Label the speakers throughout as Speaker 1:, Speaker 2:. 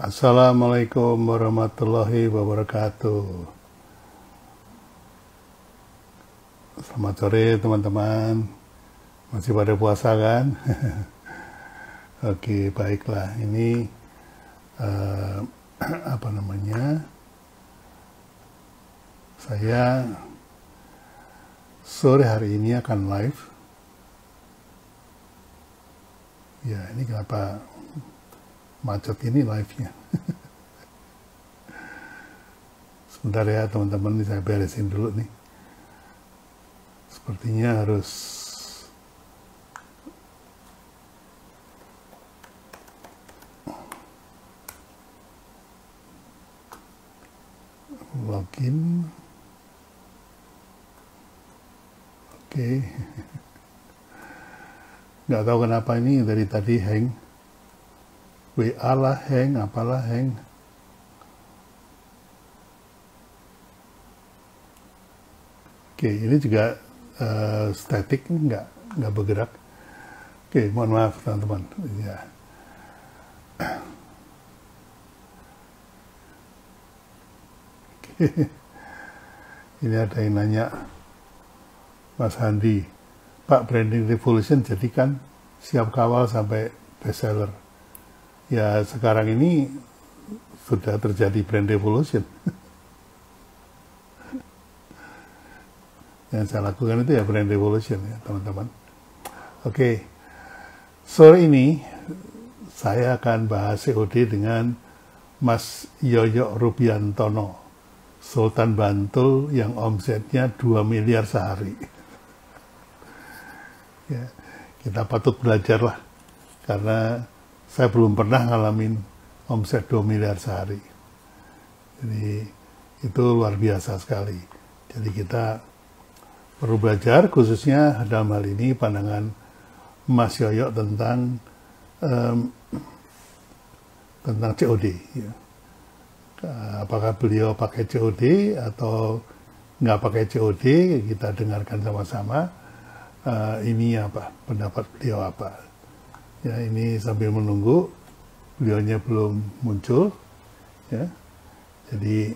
Speaker 1: Assalamualaikum warahmatullahi wabarakatuh. Selamat sore teman-teman. Masih pada puasa kan? Oke, baiklah. Ini apa namanya? Saya sore hari ini akan live. Ya, ini kenapa macet ini live-nya. Sebentar ya teman-teman, saya beresin dulu nih. Sepertinya harus login. Oke. Nggak tahu kenapa ini dari tadi hang. WA lah hang, apalah hang. Oke, ini juga statik, nggak bergerak. Oke, mohon maaf teman-teman. Ya. Ini ada yang nanya, Mas Handi, Pak, Branding Revolution jadi kan siap kawal sampai bestseller. Ya, sekarang ini sudah terjadi brand revolution. Yang saya lakukan itu ya brand revolution ya teman-teman. Oke, sore ini saya akan bahas COD dengan Mas Yoyo Rubiantono, Sultan Bantul yang omsetnya 2 miliar sehari. Ya, kita patut belajar lah, karena saya belum pernah ngalamin omset 2 miliar sehari. Jadi itu luar biasa sekali. Jadi kita perlu belajar, khususnya dalam hal ini pandangan Mas Yoyo tentang COD. Ya. Apakah beliau pakai COD atau nggak pakai COD, kita dengarkan sama-sama. Ini apa, pendapat beliau apa. Ya, ini sambil menunggu, beliaunya belum muncul. Ya. Jadi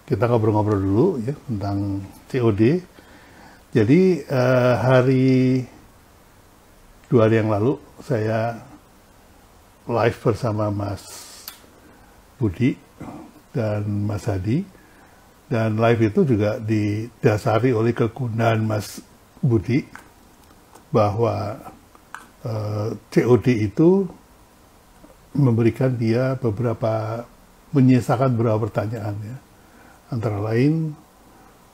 Speaker 1: kita ngobrol-ngobrol dulu ya tentang COD. Jadi hari 2 hari yang lalu saya live bersama Mas Budi dan Mas Hadi, dan live itu juga didasari oleh kegunaan Mas Budi bahwa COD itu memberikan dia menyisakan beberapa pertanyaan ya. Antara lain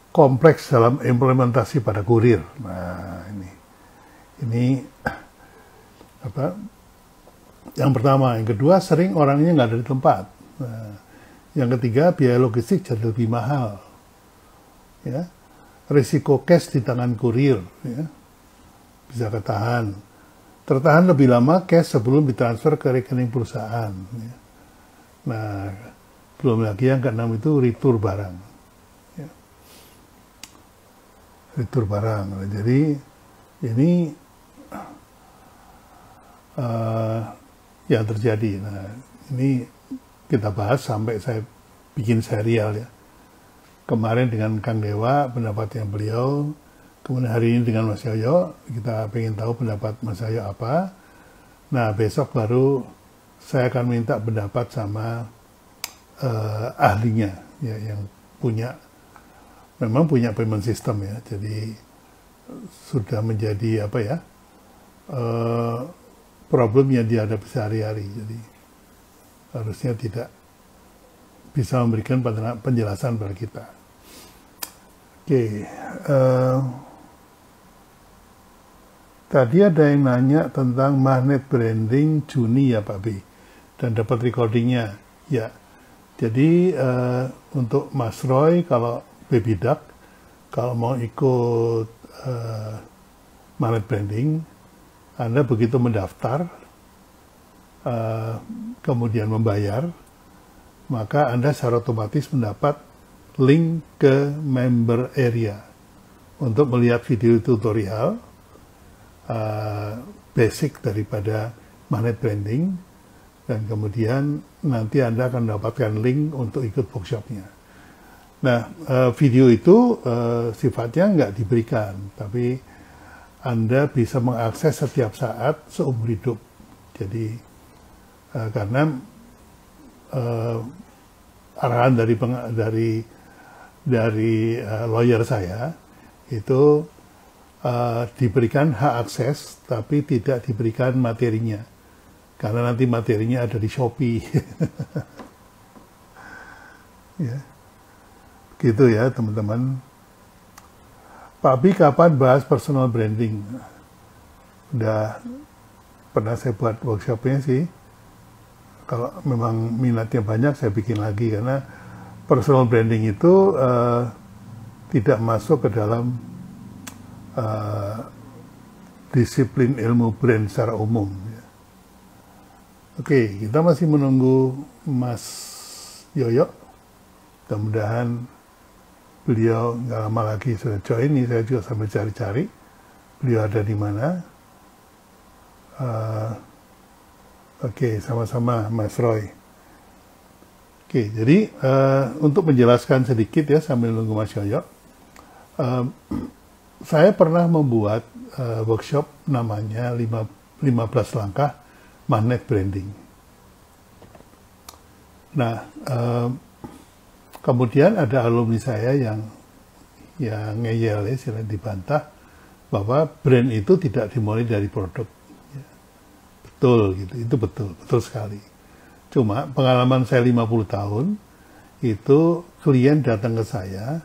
Speaker 1: kompleks dalam implementasi pada kurir. Nah, ini apa? Yang pertama, yang kedua sering orangnya nggak ada di tempat. Nah, yang ketiga biaya logistik jadi lebih mahal. Ya, risiko cash di tangan kurir. Ya, bisa tertahan lebih lama cash sebelum ditransfer ke rekening perusahaan. Ya. Nah, belum lagi yang keenam itu retur barang. Ya. Retur barang. Jadi ini yang terjadi. Nah, ini kita bahas sampai saya bikin serial ya. Kemarin dengan Kang Dewa pendapatnya beliau, kemudian hari ini dengan Mas Yoyo, kita pengen tahu pendapat Mas Yoyo apa. Nah, besok baru saya akan minta pendapat sama ahlinya ya, yang memang punya payment system ya, jadi sudah menjadi apa ya, problem yang dihadapi sehari-hari, jadi harusnya tidak bisa memberikan penjelasan pada kita. Oke, tadi ada yang nanya tentang magnet branding Juni ya Pak B, dan dapat recordingnya ya. Jadi untuk Mas Roy, kalau Baby Duck, kalau mau ikut magnet branding, Anda begitu mendaftar, kemudian membayar, maka Anda secara otomatis mendapat link ke member area untuk melihat video tutorial basic daripada magnet branding, dan kemudian nanti Anda akan mendapatkan link untuk ikut workshopnya. Nah, video itu sifatnya nggak diberikan, tapi Anda bisa mengakses setiap saat seumur hidup. Jadi, karena arahan dari lawyer saya itu diberikan hak akses, tapi tidak diberikan materinya, karena nanti materinya ada di Shopee. Ya, gitu ya teman-teman. Pak Bi, kapan bahas personal branding? Udah pernah saya buat workshopnya sih. Kalau memang minatnya banyak, saya bikin lagi, karena personal branding itu tidak masuk ke dalam disiplin ilmu brand secara umum. Oke, kita masih menunggu Mas Yoyo. Mudah-mudahan beliau nggak lama lagi sudah join. Ini saya juga sambil cari-cari beliau ada di mana. Oke, sama-sama Mas Roy. Oke, jadi untuk menjelaskan sedikit ya sambil nunggu Mas Yoyo, saya pernah membuat workshop namanya 15 langkah magnet branding. Nah, kemudian ada alumni saya yang ngeyel ya, selain dibantah, bahwa brand itu tidak dimulai dari produk. Ya, betul gitu, itu betul sekali. Cuma pengalaman saya 50 tahun, itu klien datang ke saya,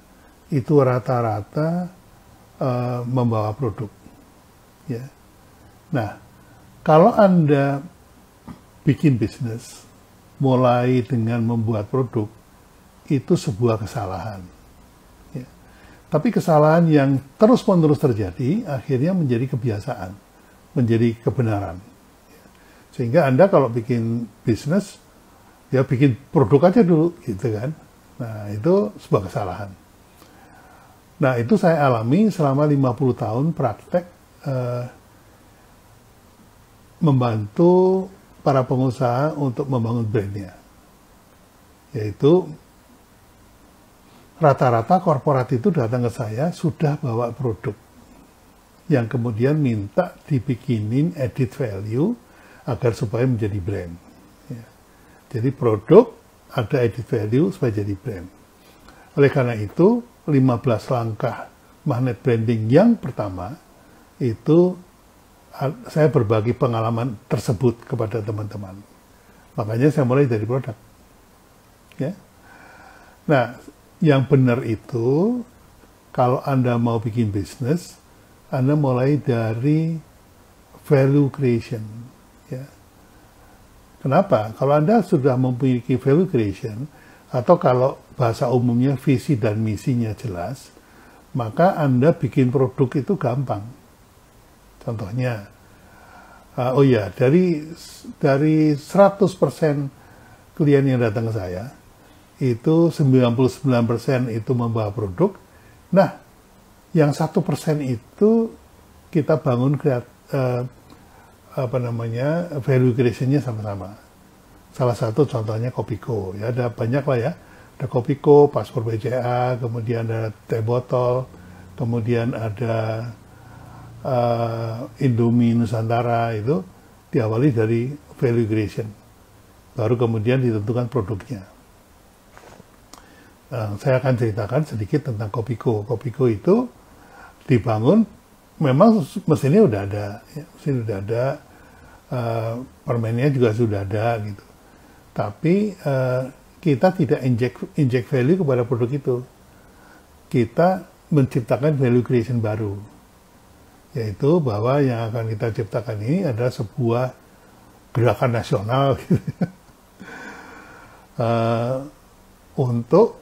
Speaker 1: itu rata-rata membawa produk. Ya. Nah, kalau Anda bikin bisnis, mulai dengan membuat produk, itu sebuah kesalahan. Ya. Tapi kesalahan yang terus-menerus terjadi, akhirnya menjadi kebiasaan, menjadi kebenaran. Ya. Sehingga Anda kalau bikin bisnis, ya bikin produk aja dulu, gitu kan. Nah, itu sebuah kesalahan. Nah, itu saya alami selama 50 tahun praktek membantu para pengusaha untuk membangun brandnya. Yaitu rata-rata korporat itu datang ke saya sudah bawa produk yang kemudian minta dibikinin edit value agar supaya menjadi brand. Ya. Jadi produk ada edit value supaya jadi brand. Oleh karena itu 15 langkah magnet branding yang pertama itu saya berbagi pengalaman tersebut kepada teman-teman. Makanya saya mulai dari produk. Ya. Nah, yang benar itu kalau Anda mau bikin bisnis, Anda mulai dari value creation. Ya. Kenapa? Kalau Anda sudah memiliki value creation, atau kalau bahasa umumnya visi dan misinya jelas, maka Anda bikin produk itu gampang. Contohnya, dari 100% klien yang datang ke saya, itu 99% itu membawa produk. Nah, yang 1% itu kita bangun value creation-nya sama-sama. Salah satu contohnya Kopiko, ya ada banyak lah ya. Ada Kopiko, paspor BCA, kemudian ada teh botol, kemudian ada Indomie Nusantara, itu diawali dari value creation. Baru kemudian ditentukan produknya. Saya akan ceritakan sedikit tentang Kopiko. Kopiko itu dibangun, memang mesinnya udah ada, ya, mesin udah ada, permennya juga sudah ada gitu. Tapi kita tidak inject value kepada produk itu. Kita menciptakan value creation baru. Yaitu bahwa yang akan kita ciptakan ini adalah sebuah gerakan nasional gitu. Untuk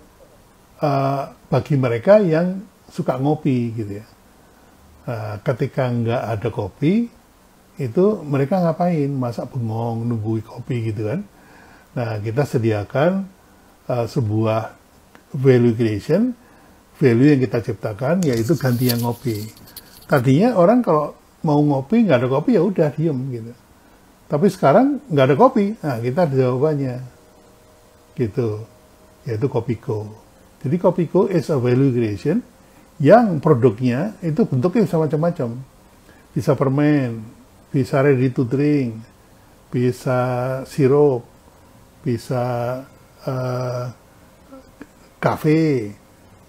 Speaker 1: bagi mereka yang suka ngopi gitu ya. Ketika nggak ada kopi, itu mereka ngapain? Masak bengong, nunggu kopi gitu kan. Nah, kita sediakan sebuah value creation, value yang kita ciptakan, yaitu ganti yang ngopi. Tadinya orang kalau mau ngopi, nggak ada kopi, ya udah diem gitu. Tapi sekarang nggak ada kopi. Nah, kita ada jawabannya. Gitu. Yaitu Kopiko. Jadi Kopiko is a value creation yang produknya itu bentuknya bisa macam-macam. Bisa permen, bisa ready to drink, bisa sirup, bisa kafe,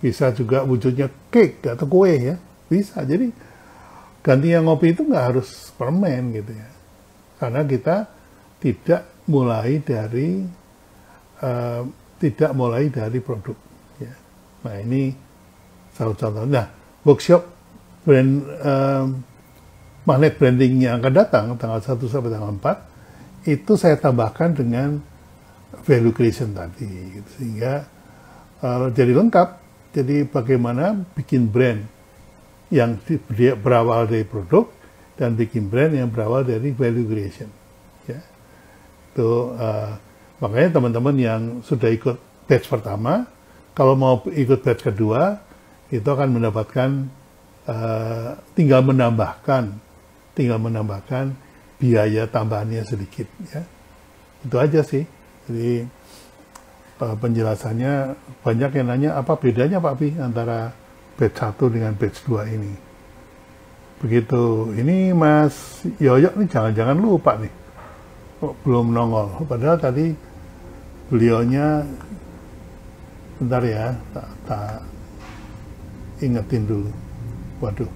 Speaker 1: bisa juga wujudnya cake atau kue ya. Bisa. Jadi gantinya ngopi itu nggak harus permen gitu ya. Karena kita tidak mulai dari produk. Ya. Nah ini salah satu contoh. Nah workshop brand magnet branding yang akan datang tanggal 1 sampai tanggal 4 itu saya tambahkan dengan value creation tadi, gitu. Sehingga jadi lengkap. Jadi bagaimana bikin brand yang berawal dari produk dan bikin brand yang berawal dari value creation. Ya. Itu makanya teman-teman yang sudah ikut batch pertama, kalau mau ikut batch kedua, itu akan mendapatkan tinggal menambahkan biaya tambahannya sedikit. Ya. Itu aja sih. Jadi penjelasannya banyak yang nanya apa bedanya Pak Pi antara batch 1 dengan batch 2 ini. Begitu. Ini Mas Yoyo nih jangan-jangan lupa nih. Oh, belum nongol. Padahal tadi beliaunya bentar ya, tak ingetin dulu. Waduh.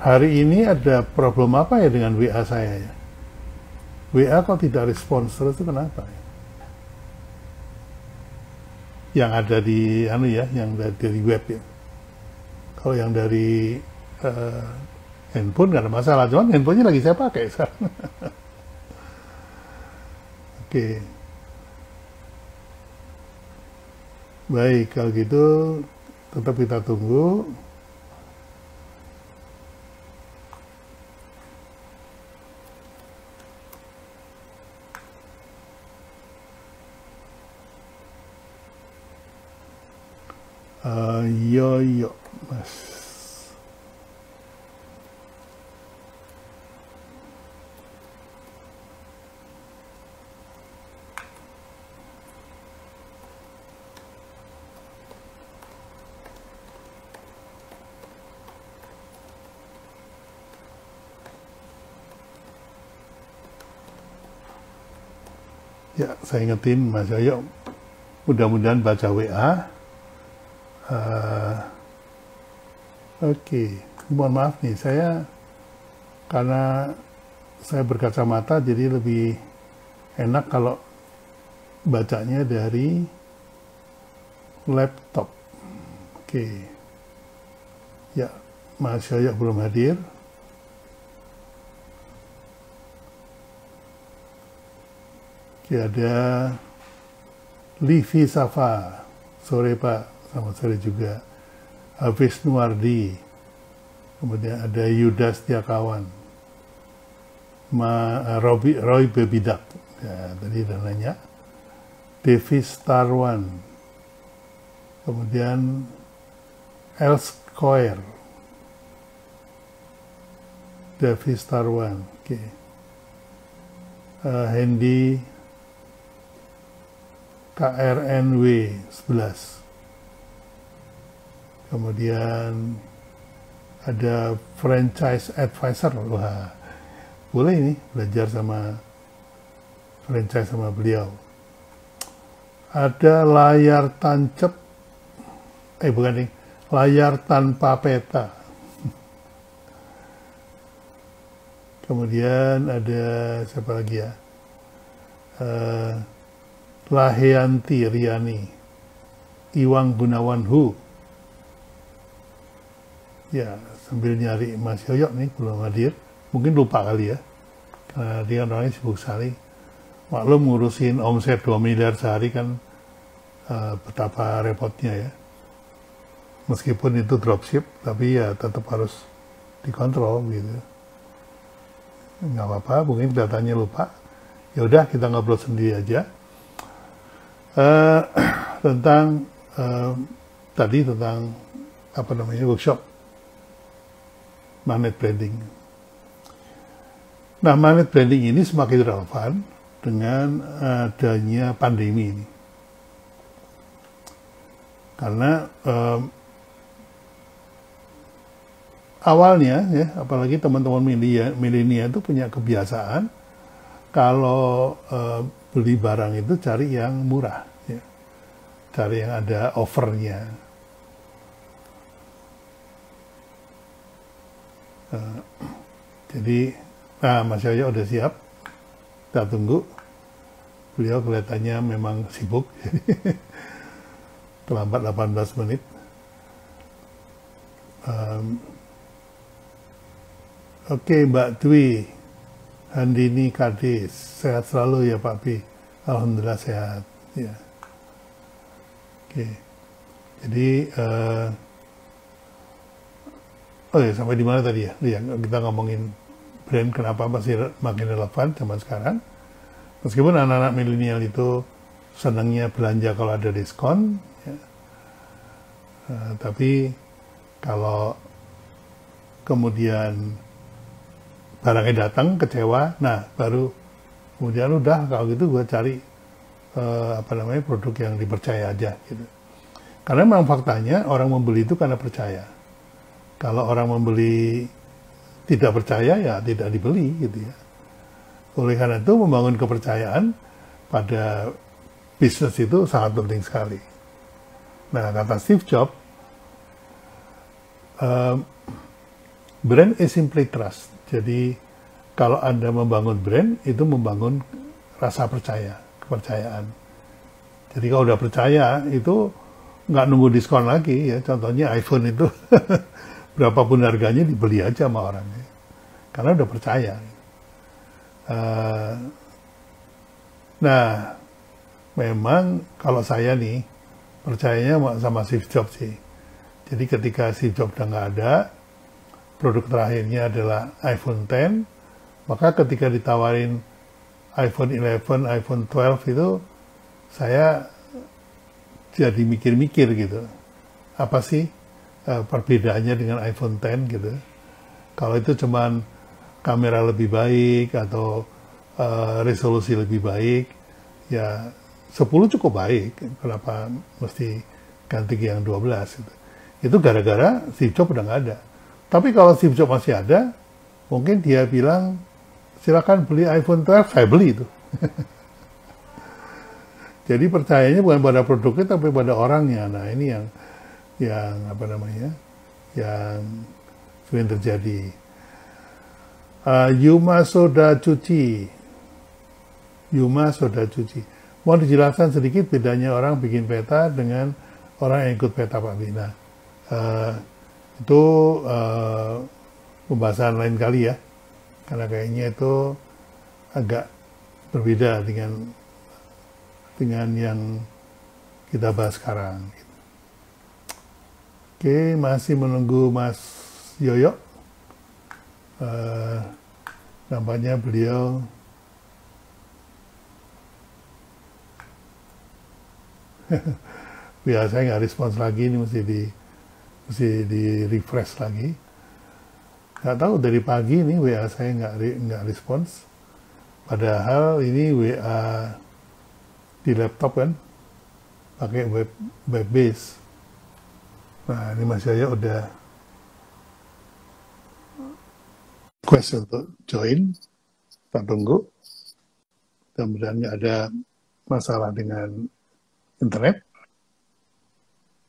Speaker 1: Hari ini ada problem apa ya dengan WA saya ya? WA kok tidak respons terus itu kenapa ya? Yang ada di yang dari web ya. Kalau yang dari handphone nggak ada masalah, cuman handphonenya lagi saya pakai sekarang. Oke. Baik, kalau gitu tetap kita tunggu. Yoyo, Mas. Ya, saya ingetin Mas Yoyo, mudah-mudahan baca WA. Oke, mohon maaf nih, karena saya berkacamata jadi lebih enak kalau bacanya dari laptop. Oke, ya Mas Yoyo belum hadir. Oke, ada Livi Safa, sore Pak. Selamat sore juga. Hafiz Nuardi, kemudian ada Yuda Setiakawan, Roy Bebidak, ya, tadi udah nanya, Devis Tarwan, kemudian Elskoer, Devis Tarwan, oke. Hendy KRNW 11. Kemudian ada franchise advisor. Wah, boleh ini belajar sama franchise sama beliau. Ada layar tancap, bukan nih, layar tanpa peta. Kemudian ada siapa lagi ya? Laheanti Riani, Iwang Gunawan Hu. Ya, sambil nyari Mas Yoyo nih, belum hadir. Mungkin lupa kali ya. Karena dia orangnya sibuk sekali. Maklum ngurusin omset 2 miliar sehari kan betapa repotnya ya. Meskipun itu dropship, tapi ya tetap harus dikontrol gitu. Nggak apa-apa, mungkin kelihatannya lupa. Ya udah, kita ngobrol sendiri aja. Tentang workshop magnet branding. Nah, magnet branding ini semakin relevan dengan adanya pandemi ini. Karena awalnya ya, apalagi teman-teman milenial itu punya kebiasaan kalau beli barang itu cari yang murah, ya. Cari yang ada offernya. Jadi, nah Mas Yoyo udah siap, kita tunggu. Beliau kelihatannya memang sibuk, terlambat 18 menit. Oke, Mbak Dwi, Handini Kadis, sehat selalu ya Pak Bi. Alhamdulillah sehat. Ya. Oke, jadi oh ya, sampai di mana tadi ya? Ya, kita ngomongin brand kenapa masih makin relevan zaman sekarang. Meskipun anak-anak milenial itu senangnya belanja kalau ada diskon, ya. Tapi kalau kemudian barangnya datang kecewa, nah baru kemudian udah kalau gitu gue cari produk yang dipercaya aja gitu. Karena memang faktanya orang membeli itu karena percaya. Kalau orang membeli tidak percaya ya tidak dibeli gitu ya. Oleh karena itu membangun kepercayaan pada bisnis itu sangat penting sekali. Nah, kata Steve Jobs, brand is simply trust. Jadi kalau Anda membangun brand itu membangun rasa percaya, kepercayaan. Jadi kalau udah percaya itu nggak nunggu diskon lagi ya. Contohnya iPhone itu berapapun harganya dibeli aja sama orang ya. Karena udah percaya. Nah, memang kalau saya nih percayanya sama Steve Jobs sih. Jadi ketika Steve Jobs udah nggak ada, produk terakhirnya adalah iPhone X, maka ketika ditawarin iPhone 11, iPhone 12 itu saya jadi mikir-mikir gitu. Apa sih perbedaannya dengan iPhone X gitu. Kalau itu cuman kamera lebih baik atau resolusi lebih baik, ya 10 cukup baik. Kenapa mesti ganti yang 12 gitu. Itu gara-gara Steve Jobs udah nggak ada. Tapi kalau Steve Jobs masih ada, mungkin dia bilang, silakan beli iPhone 12, saya beli itu. Jadi percayanya bukan pada produknya, tapi pada orangnya. Nah ini yang yang sering terjadi. Yuma Soda Cuci. Mau dijelaskan sedikit bedanya orang bikin peta dengan orang yang ikut peta Pak Bina. Itu pembahasan lain kali ya, karena kayaknya itu agak berbeda dengan yang kita bahas sekarang. Oke, masih menunggu Mas Yoyo. Nampaknya beliau biasanya nggak respons lagi, ini mesti di refresh lagi. Nggak tahu dari pagi ini WA saya nggak respons. Padahal ini WA di laptop kan, pakai web base. Nah ini Mas Yoyo udah request untuk join. Kita tunggu. Mudah-mudahan nggak ada masalah dengan internet.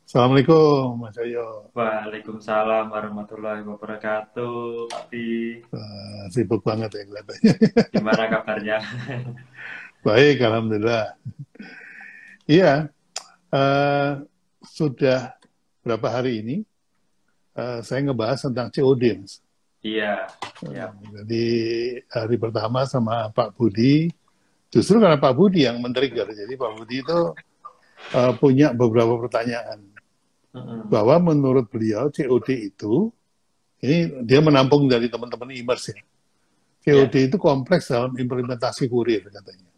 Speaker 1: Assalamualaikum Mas Yoyo.
Speaker 2: Waalaikumsalam warahmatullahi wabarakatuh, Pak Pi.
Speaker 1: Sibuk banget ya kelihatannya.
Speaker 2: Gimana kabarnya?
Speaker 1: Baik, Alhamdulillah. Iya, sudah berapa hari ini saya ngebahas tentang COD, Mas.
Speaker 2: Iya, ya.
Speaker 1: Jadi hari pertama sama Pak Budi, justru karena Pak Budi yang men-trigger. Jadi Pak Budi itu punya beberapa pertanyaan. Bahwa menurut beliau COD itu, ini dia menampung dari teman-teman e-commerce ya. COD itu kompleks dalam implementasi kurir katanya.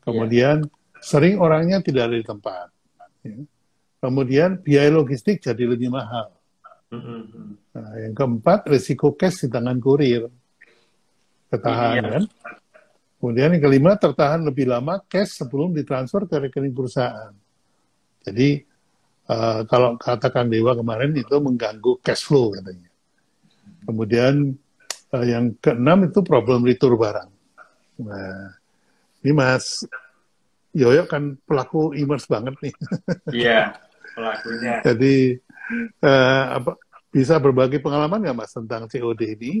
Speaker 1: Kemudian sering orangnya tidak ada di tempat. Ya. Kemudian biaya logistik jadi lebih mahal. Nah, yang keempat, risiko cash di tangan kurir. ketahan
Speaker 2: Iya.
Speaker 1: kan. Kemudian yang kelima, tertahan lebih lama cash sebelum ditransfer ke rekening perusahaan. Jadi kalau katakan Dewa kemarin itu mengganggu cash flow katanya. Kemudian yang keenam itu problem retur barang. Nah, ini Mas Yoyo kan pelaku e-commerce banget nih.
Speaker 2: Iya, pelakunya.
Speaker 1: Jadi bisa berbagi pengalaman nggak Mas tentang COD ini?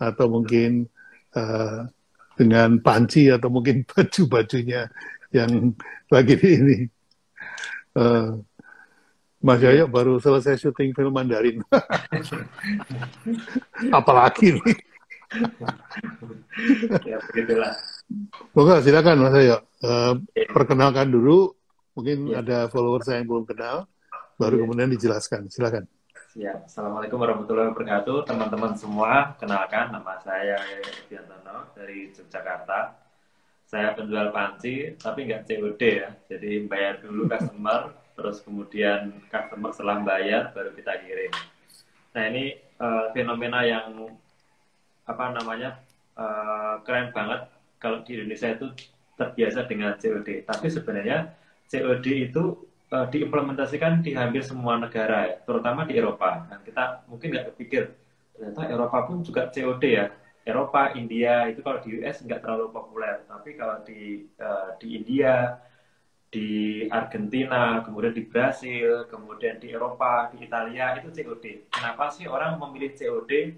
Speaker 1: Atau mungkin dengan panci atau mungkin baju-bajunya yang lagi di ini. Mas
Speaker 2: Iya.
Speaker 1: Yoyo baru selesai syuting film Mandarin. Apalagi nih.
Speaker 2: Ya, begitulah.
Speaker 1: Oke, silakan Mas Yoyo. Perkenalkan dulu. Mungkin
Speaker 2: Iya.
Speaker 1: ada follower saya yang belum kenal. Baru
Speaker 2: Iya.
Speaker 1: kemudian dijelaskan. Silakan.
Speaker 2: Siap. Assalamualaikum warahmatullahi wabarakatuh, teman-teman semua. Kenalkan, nama saya Yoyo dari Yogyakarta. Saya penjual panci, tapi nggak COD ya. Jadi bayar dulu customer, terus kemudian customer setelah bayar baru kita kirim. Nah ini fenomena yang apa namanya keren banget kalau di Indonesia itu terbiasa dengan COD. Tapi sebenarnya COD itu diimplementasikan di hampir semua negara ya, terutama di Eropa. Dan kita mungkin nggak kepikir ternyata Eropa pun juga COD ya. Eropa, India itu kalau di US nggak terlalu populer, tapi kalau di India, di Argentina, kemudian di Brasil, kemudian di Eropa, di Italia itu COD. Kenapa sih orang memilih COD?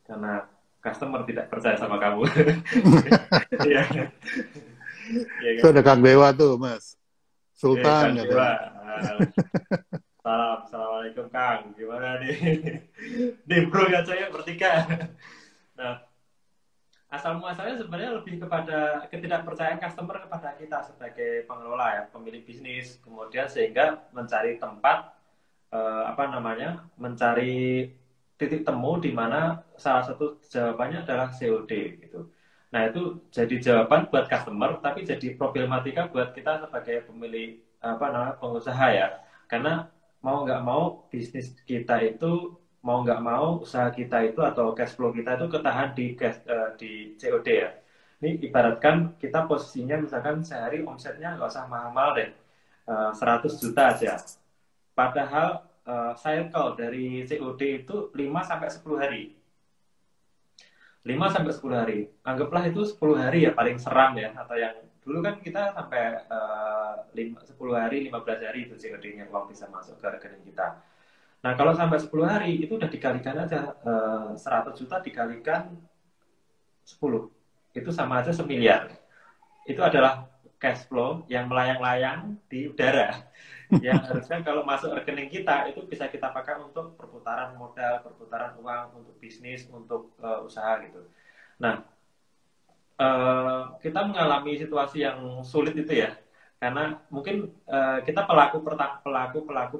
Speaker 2: Karena customer tidak percaya sama kamu. Iya kan? Iya
Speaker 1: Itu
Speaker 2: kan?
Speaker 1: ada Kang Dewa tuh, Mas.
Speaker 2: Kang
Speaker 1: Sultan
Speaker 2: Dewa.
Speaker 1: katanya.
Speaker 2: Salam, assalamualaikum Kang. Gimana nih? Nih bro ya saya bertiga. Nah, asal muasalnya sebenarnya lebih kepada ketidakpercayaan customer kepada kita sebagai pengelola ya, pemilik bisnis, kemudian sehingga mencari tempat apa namanya, mencari titik temu di mana salah satu jawabannya adalah COD gitu. Nah itu jadi jawaban buat customer, tapi jadi problematika buat kita sebagai pemilik apa namanya pengusaha ya, karena mau nggak mau bisnis kita itu mau nggak mau usaha kita itu atau cash flow kita itu ketahan di COD ya. Ini ibaratkan kita posisinya misalkan sehari omsetnya nggak usah mahal-mahal deh, 100 juta aja. Padahal cycle dari COD itu 5 sampai 10 hari. 5 sampai 10 hari. Anggaplah itu 10 hari ya paling seram ya, atau yang dulu kan kita sampai 10 hari, 15 hari itu COD-nya uang bisa masuk ke rekening kita. Nah, kalau sampai 10 hari itu udah dikalikan aja 100 juta dikalikan 10. Itu sama aja semiliar. Itu adalah cash flow yang melayang-layang di udara. Yang harusnya kalau masuk rekening kita itu bisa kita pakai untuk perputaran modal, perputaran uang, untuk bisnis, untuk usaha gitu. Nah, kita mengalami situasi yang sulit itu ya, karena mungkin kita pelaku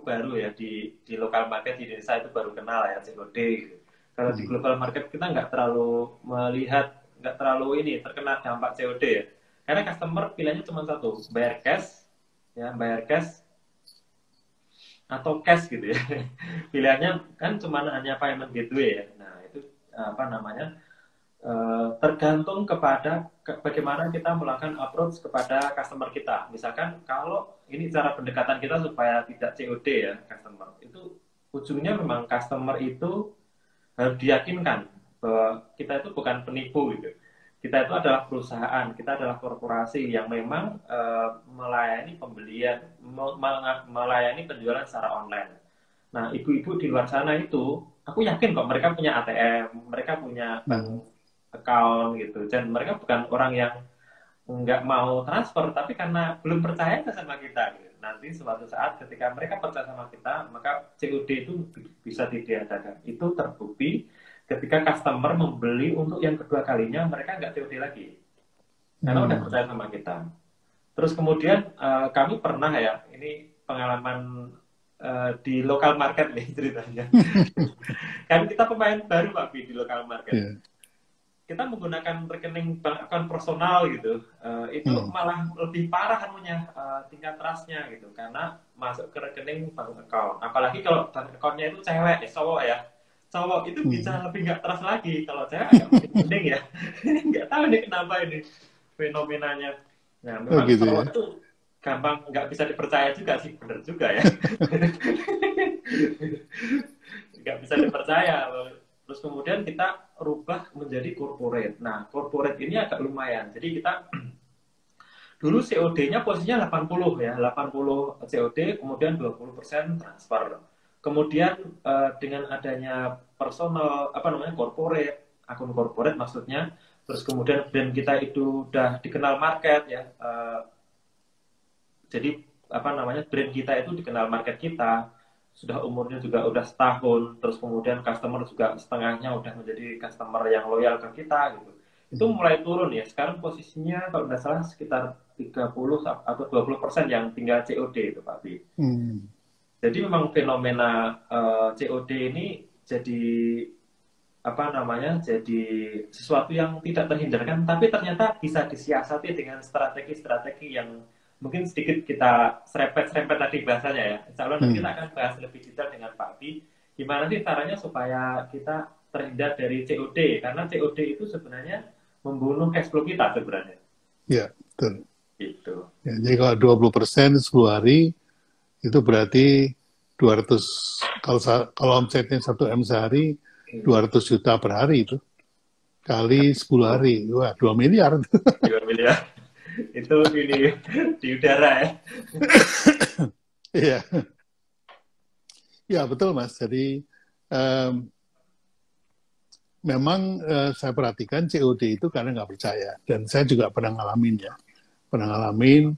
Speaker 2: baru ya di lokal market di Indonesia itu baru kenal ya COD gitu. Kalau di global market kita nggak terlalu melihat, nggak terlalu ini terkena dampak COD ya, karena customer pilihannya cuma satu, bayar cash ya, bayar cash atau cash gitu ya. Pilihannya kan cuma hanya payment gateway ya. Nah itu apa namanya, tergantung kepada bagaimana kita melakukan approach kepada customer kita. Misalkan kalau ini cara pendekatan kita supaya tidak COD ya customer, itu ujungnya memang customer itu harus diyakinkan bahwa kita itu bukan penipu gitu. Kita itu adalah perusahaan, kita adalah korporasi yang memang melayani pembelian, melayani penjualan secara online. Nah, ibu-ibu di luar sana itu, aku yakin kok mereka punya ATM, mereka punya bank account gitu, dan mereka bukan orang yang nggak mau transfer, tapi karena belum percaya sama kita gitu. Nanti suatu saat ketika mereka percaya sama kita, maka COD itu bisa diadakan. Itu terbukti ketika customer membeli untuk yang kedua kalinya, mereka nggak COD lagi karena udah percaya sama kita. Terus kemudian kami pernah ya, ini pengalaman di lokal market nih ceritanya. Kan kita pemain baru Pak Bi di lokal market. Yeah. Kita menggunakan rekening bank account personal gitu, itu malah lebih parah anunya, tingkat trustnya gitu, karena masuk ke rekening bank account. Apalagi kalau bank accountnya itu cewek, cowok ya, cowok itu bisa lebih nggak trust lagi. Kalau cewek agak mungkin mending ya. Nggak tahu nih kenapa ini fenomenanya. Nah,
Speaker 1: Oh
Speaker 2: memang
Speaker 1: gitu
Speaker 2: cowok
Speaker 1: ya.
Speaker 2: itu gampang nggak bisa dipercaya juga sih, bener juga ya. Nggak bisa dipercaya. Terus kemudian kita rubah menjadi corporate. Nah, corporate ini agak lumayan. Jadi kita dulu COD-nya posisinya 80 ya, 80 COD, kemudian 20% transfer. Kemudian dengan adanya personal, apa namanya, corporate, akun corporate maksudnya, terus kemudian brand kita itu udah dikenal market ya, jadi apa namanya, brand kita itu dikenal market kita, sudah umurnya juga udah setahun, terus kemudian customer juga setengahnya udah menjadi customer yang loyal ke kita gitu. Itu mulai turun ya. Sekarang posisinya kalau nggak salah sekitar 30 atau 20% yang tinggal COD itu Pak Bi.
Speaker 1: Hmm.
Speaker 2: Jadi memang fenomena COD ini jadi apa namanya, jadi sesuatu yang tidak terhindarkan, tapi ternyata bisa disiasati dengan strategi-strategi yang mungkin sedikit kita serempet-serempet tadi bahasanya ya. Insya Allah nanti kita akan bahas lebih detail dengan Pak Bi, gimana sih caranya supaya kita terhindar dari COD, karena COD itu sebenarnya membunuh cash flow kita sebenarnya.
Speaker 1: Ya, betul.
Speaker 2: Gitu.
Speaker 1: Ya, jadi kalau 20% 10 hari, itu berarti 200, kalau omsetnya 1 M sehari, 200 juta per hari itu. Kali 10 hari, wah 2 miliar.
Speaker 2: 2 miliar. Itu ini di udara ya.
Speaker 1: Iya. Ya, betul Mas. Jadi, memang saya perhatikan COD itu karena nggak percaya. Dan saya juga pernah ngalamin ya. Pernah ngalamin,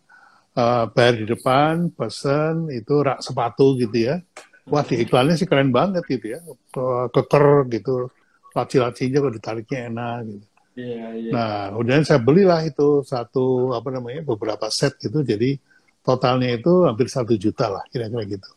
Speaker 1: bayar di depan, pesen, itu rak sepatu gitu ya. Wah, di iklannya sih keren banget gitu ya. Keker gitu. Laci-lacinya kok ditariknya enak gitu.
Speaker 2: Iya, iya.
Speaker 1: Nah, kemudian saya belilah itu beberapa set gitu, jadi totalnya itu hampir 1 juta lah, kira-kira gitu.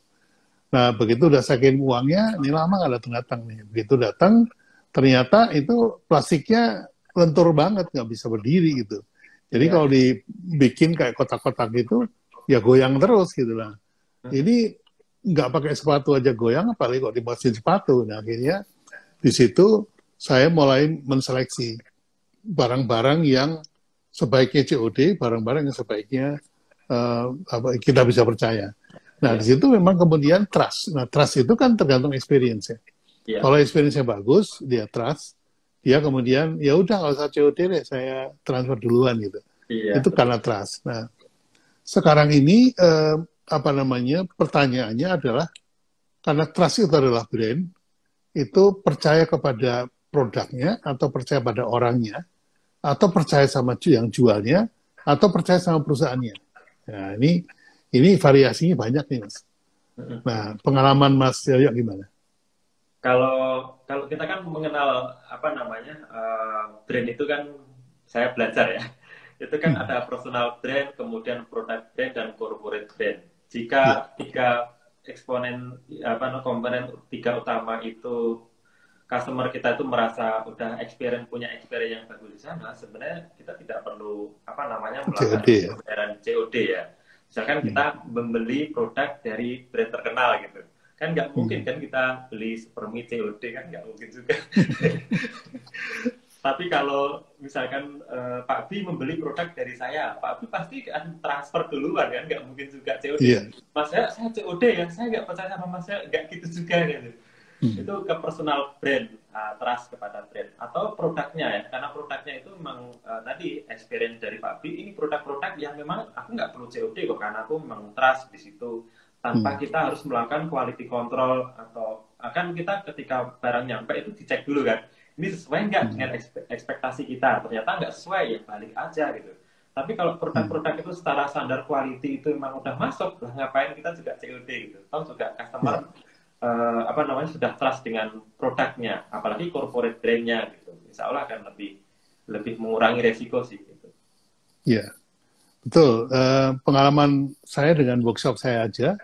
Speaker 1: Nah, begitu udah saya kirim uangnya, ini lama nggak datang-datang nih. Begitu datang, ternyata itu plastiknya lentur banget, nggak bisa berdiri gitu. Jadi
Speaker 2: Iya.
Speaker 1: kalau dibikin kayak kotak-kotak gitu, ya goyang terus gitu lah. Ini nggak pakai sepatu aja goyang, apalagi kok dimasukin sepatu. Nah, akhirnya di situ saya mulai menseleksi barang-barang yang sebaiknya COD, barang-barang yang sebaiknya kita bisa percaya. Nah,
Speaker 2: Iya.
Speaker 1: di situ memang kemudian trust. Nah, trust itu kan tergantung experience ya.
Speaker 2: Iya.
Speaker 1: Kalau experience-nya bagus, dia trust, dia kemudian ya udah nggak usah COD deh, saya transfer duluan gitu.
Speaker 2: Iya,
Speaker 1: Itu
Speaker 2: betul.
Speaker 1: karena trust. Nah, sekarang ini pertanyaannya adalah karena trust itu adalah brand, itu percaya kepada produknya atau percaya pada orangnya atau percaya sama yang jualnya atau percaya sama perusahaannya. Nah, ini variasinya banyak nih, Mas. Nah, pengalaman Mas Yoyo gimana?
Speaker 2: Kalau kita kan mengenal apa namanya, brand itu kan, saya belajar ya. Itu kan ada personal brand, kemudian product brand dan corporate brand.
Speaker 1: Ya,
Speaker 2: Jika tiga eksponen apa namanya, komponen tiga utama itu customer kita itu merasa udah punya experience yang bagus di sana, sebenarnya kita tidak perlu apa namanya
Speaker 1: COD
Speaker 2: melakukan
Speaker 1: ya.
Speaker 2: pembayaran COD ya. Misalkan kita membeli produk dari brand terkenal gitu, kan nggak mungkin kan kita beli Supermi COD, kan nggak mungkin juga. Tapi kalau misalkan Pak Bi membeli produk dari saya, Pak Bi pasti akan transfer duluan kan, nggak mungkin juga COD.
Speaker 1: Iya.
Speaker 2: Mas saya COD ya, saya nggak percaya sama Mas, saya nggak gitu juga gitu. Itu ke personal brand, trust kepada brand atau produknya ya, karena produknya itu memang tadi experience dari Pak Bi, ini produk-produk yang memang aku nggak perlu COD kok, karena aku memang trust di situ, tanpa kita harus melakukan quality control, atau akan kita ketika barang nyampe itu dicek dulu kan, ini sesuai nggak dengan ekspektasi kita, ternyata nggak sesuai ya balik aja gitu. Tapi kalau produk-produk itu secara standar quality itu memang udah masuk, lah ngapain kita juga COD gitu, toh juga customer apa namanya sudah trust dengan produknya, apalagi corporate brandnya gitu, insya Allah akan lebih mengurangi resiko sih gitu.
Speaker 1: Iya, betul. Pengalaman saya dengan workshop saya aja,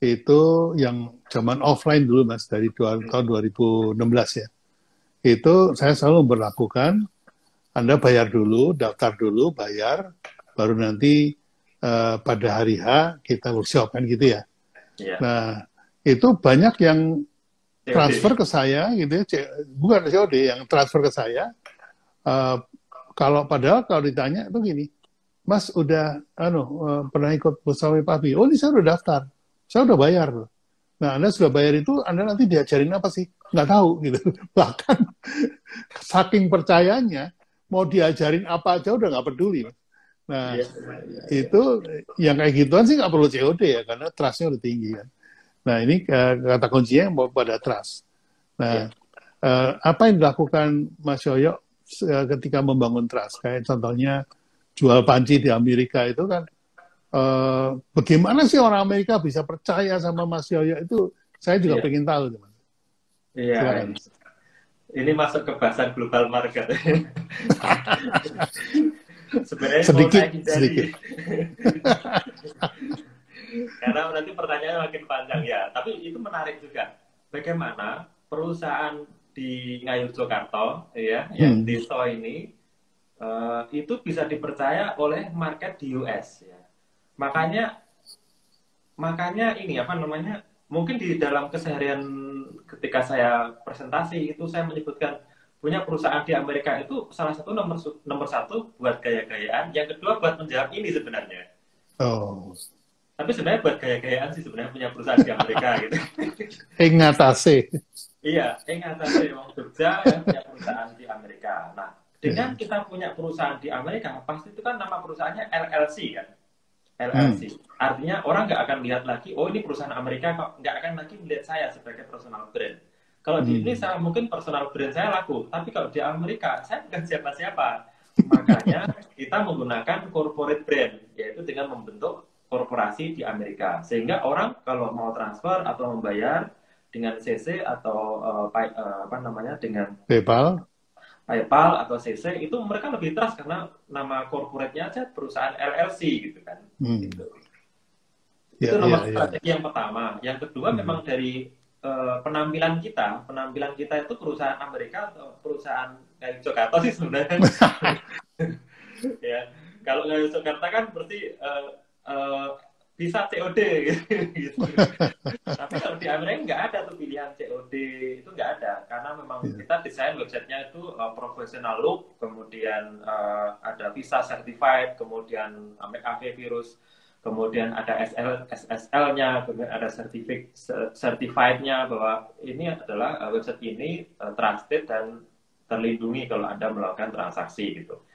Speaker 1: itu yang zaman offline dulu Mas, dari tahun 2016 ya. Itu saya selalu memperlakukan, Anda bayar dulu, daftar dulu, bayar, baru nanti pada hari H kita workshop kan gitu ya.
Speaker 2: Iya.
Speaker 1: Nah, itu banyak yang transfer ke saya gitu ya, bukan COD yang transfer ke saya. Padahal kalau ditanya itu gini, Mas udah pernah ikut bersama Papi? Oh, ini saya udah daftar, saya udah bayar. Nah, Anda sudah bayar itu, Anda nanti diajarin apa sih? Nggak tahu gitu. Bahkan saking percayanya, mau diajarin apa aja udah nggak peduli. Nah,
Speaker 2: Iya.
Speaker 1: itu yang kayak gituan sih nggak perlu COD ya, karena trust-nya udah tinggi kan. Nah, ini kata kuncinya yang pada trust. Nah,
Speaker 2: Iya.
Speaker 1: apa yang dilakukan Mas Yoyo ketika membangun trust? Kayak contohnya jual panci di Amerika itu kan, bagaimana sih orang Amerika bisa percaya sama Mas Yoyo itu? Saya juga
Speaker 2: Iya.
Speaker 1: pengen tahu, teman.
Speaker 2: Iya.
Speaker 1: Silakan.
Speaker 2: Ini masuk ke bahasan global market. Sebenarnya mau
Speaker 1: Sedikit,
Speaker 2: saya
Speaker 1: sedikit.
Speaker 2: hindari. Karena nanti pertanyaannya makin panjang ya. Tapi itu menarik juga. Bagaimana perusahaan di Ngayogyakarta ya, yang Deso ini itu bisa dipercaya oleh market di US ya. Makanya ini apa namanya? Mungkin di dalam keseharian ketika saya presentasi itu saya menyebutkan punya perusahaan di Amerika itu salah satu nomor satu buat gaya-gayaan, yang kedua buat menjawab ini sebenarnya.
Speaker 1: Oh.
Speaker 2: Tapi sebenarnya buat gaya-gayaan sih sebenarnya punya perusahaan di Amerika gitu.
Speaker 1: Ngatasi.
Speaker 2: Iya, ngatasi wong Jogja yang punya perusahaan di Amerika. Nah, dengan kita punya perusahaan di Amerika, pasti itu kan nama perusahaannya LLC kan. LLC. Artinya orang nggak akan lihat lagi, oh ini perusahaan Amerika, kok nggak akan lagi melihat saya sebagai personal brand. Kalau di Indonesia mungkin personal brand saya laku, tapi kalau di Amerika saya bukan siapa-siapa. Makanya kita menggunakan corporate brand, yaitu dengan membentuk korporasi di Amerika. Sehingga orang kalau mau transfer atau membayar dengan CC atau apa namanya dengan
Speaker 1: PayPal
Speaker 2: atau CC itu mereka lebih trust karena nama corporate-nya aja perusahaan LLC gitu kan. Gitu. Itu nomor strategi yang pertama. Yang kedua memang dari penampilan kita itu perusahaan Amerika atau perusahaan kayak Jakarta sih sebenarnya. Ya, kalau kayak Jakarta kan berarti bisa COD gitu. Tapi kalau di Amerika nggak ada tuh pilihan COD, itu nggak ada karena memang kita desain websitenya itu professional look, kemudian ada Visa certified, kemudian McAfee virus, kemudian ada SSL-nya, kemudian ada certified-nya bahwa ini adalah website ini trusted dan terlindungi kalau Anda melakukan transaksi gitu.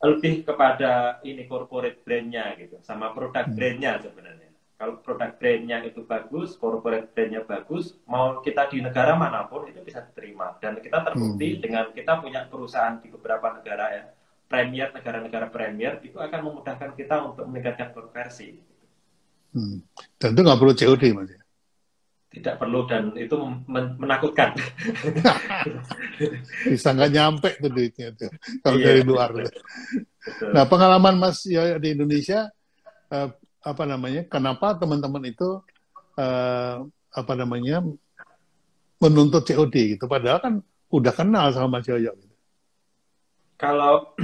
Speaker 2: Lebih kepada ini corporate brand-nya gitu, sama produk brand-nya sebenarnya. Kalau produk brand-nya itu bagus, corporate brand-nya bagus, mau kita di negara manapun itu bisa diterima. Dan kita terbukti dengan kita punya perusahaan di beberapa negara ya, premier, negara-negara premier, itu akan memudahkan kita untuk meningkatkan konversi.
Speaker 1: Dan itu nggak perlu COD, Mas.
Speaker 2: Tidak perlu, dan itu menakutkan.
Speaker 1: Bisa nggak nyampe tuh duitnya tuh kalau dari luar. Betul. Nah, pengalaman Mas ya di Indonesia, apa namanya? Kenapa teman-teman itu apa namanya menuntut COD gitu? Padahal kan udah kenal sama Mas Yoyo. Gitu.
Speaker 2: Kalau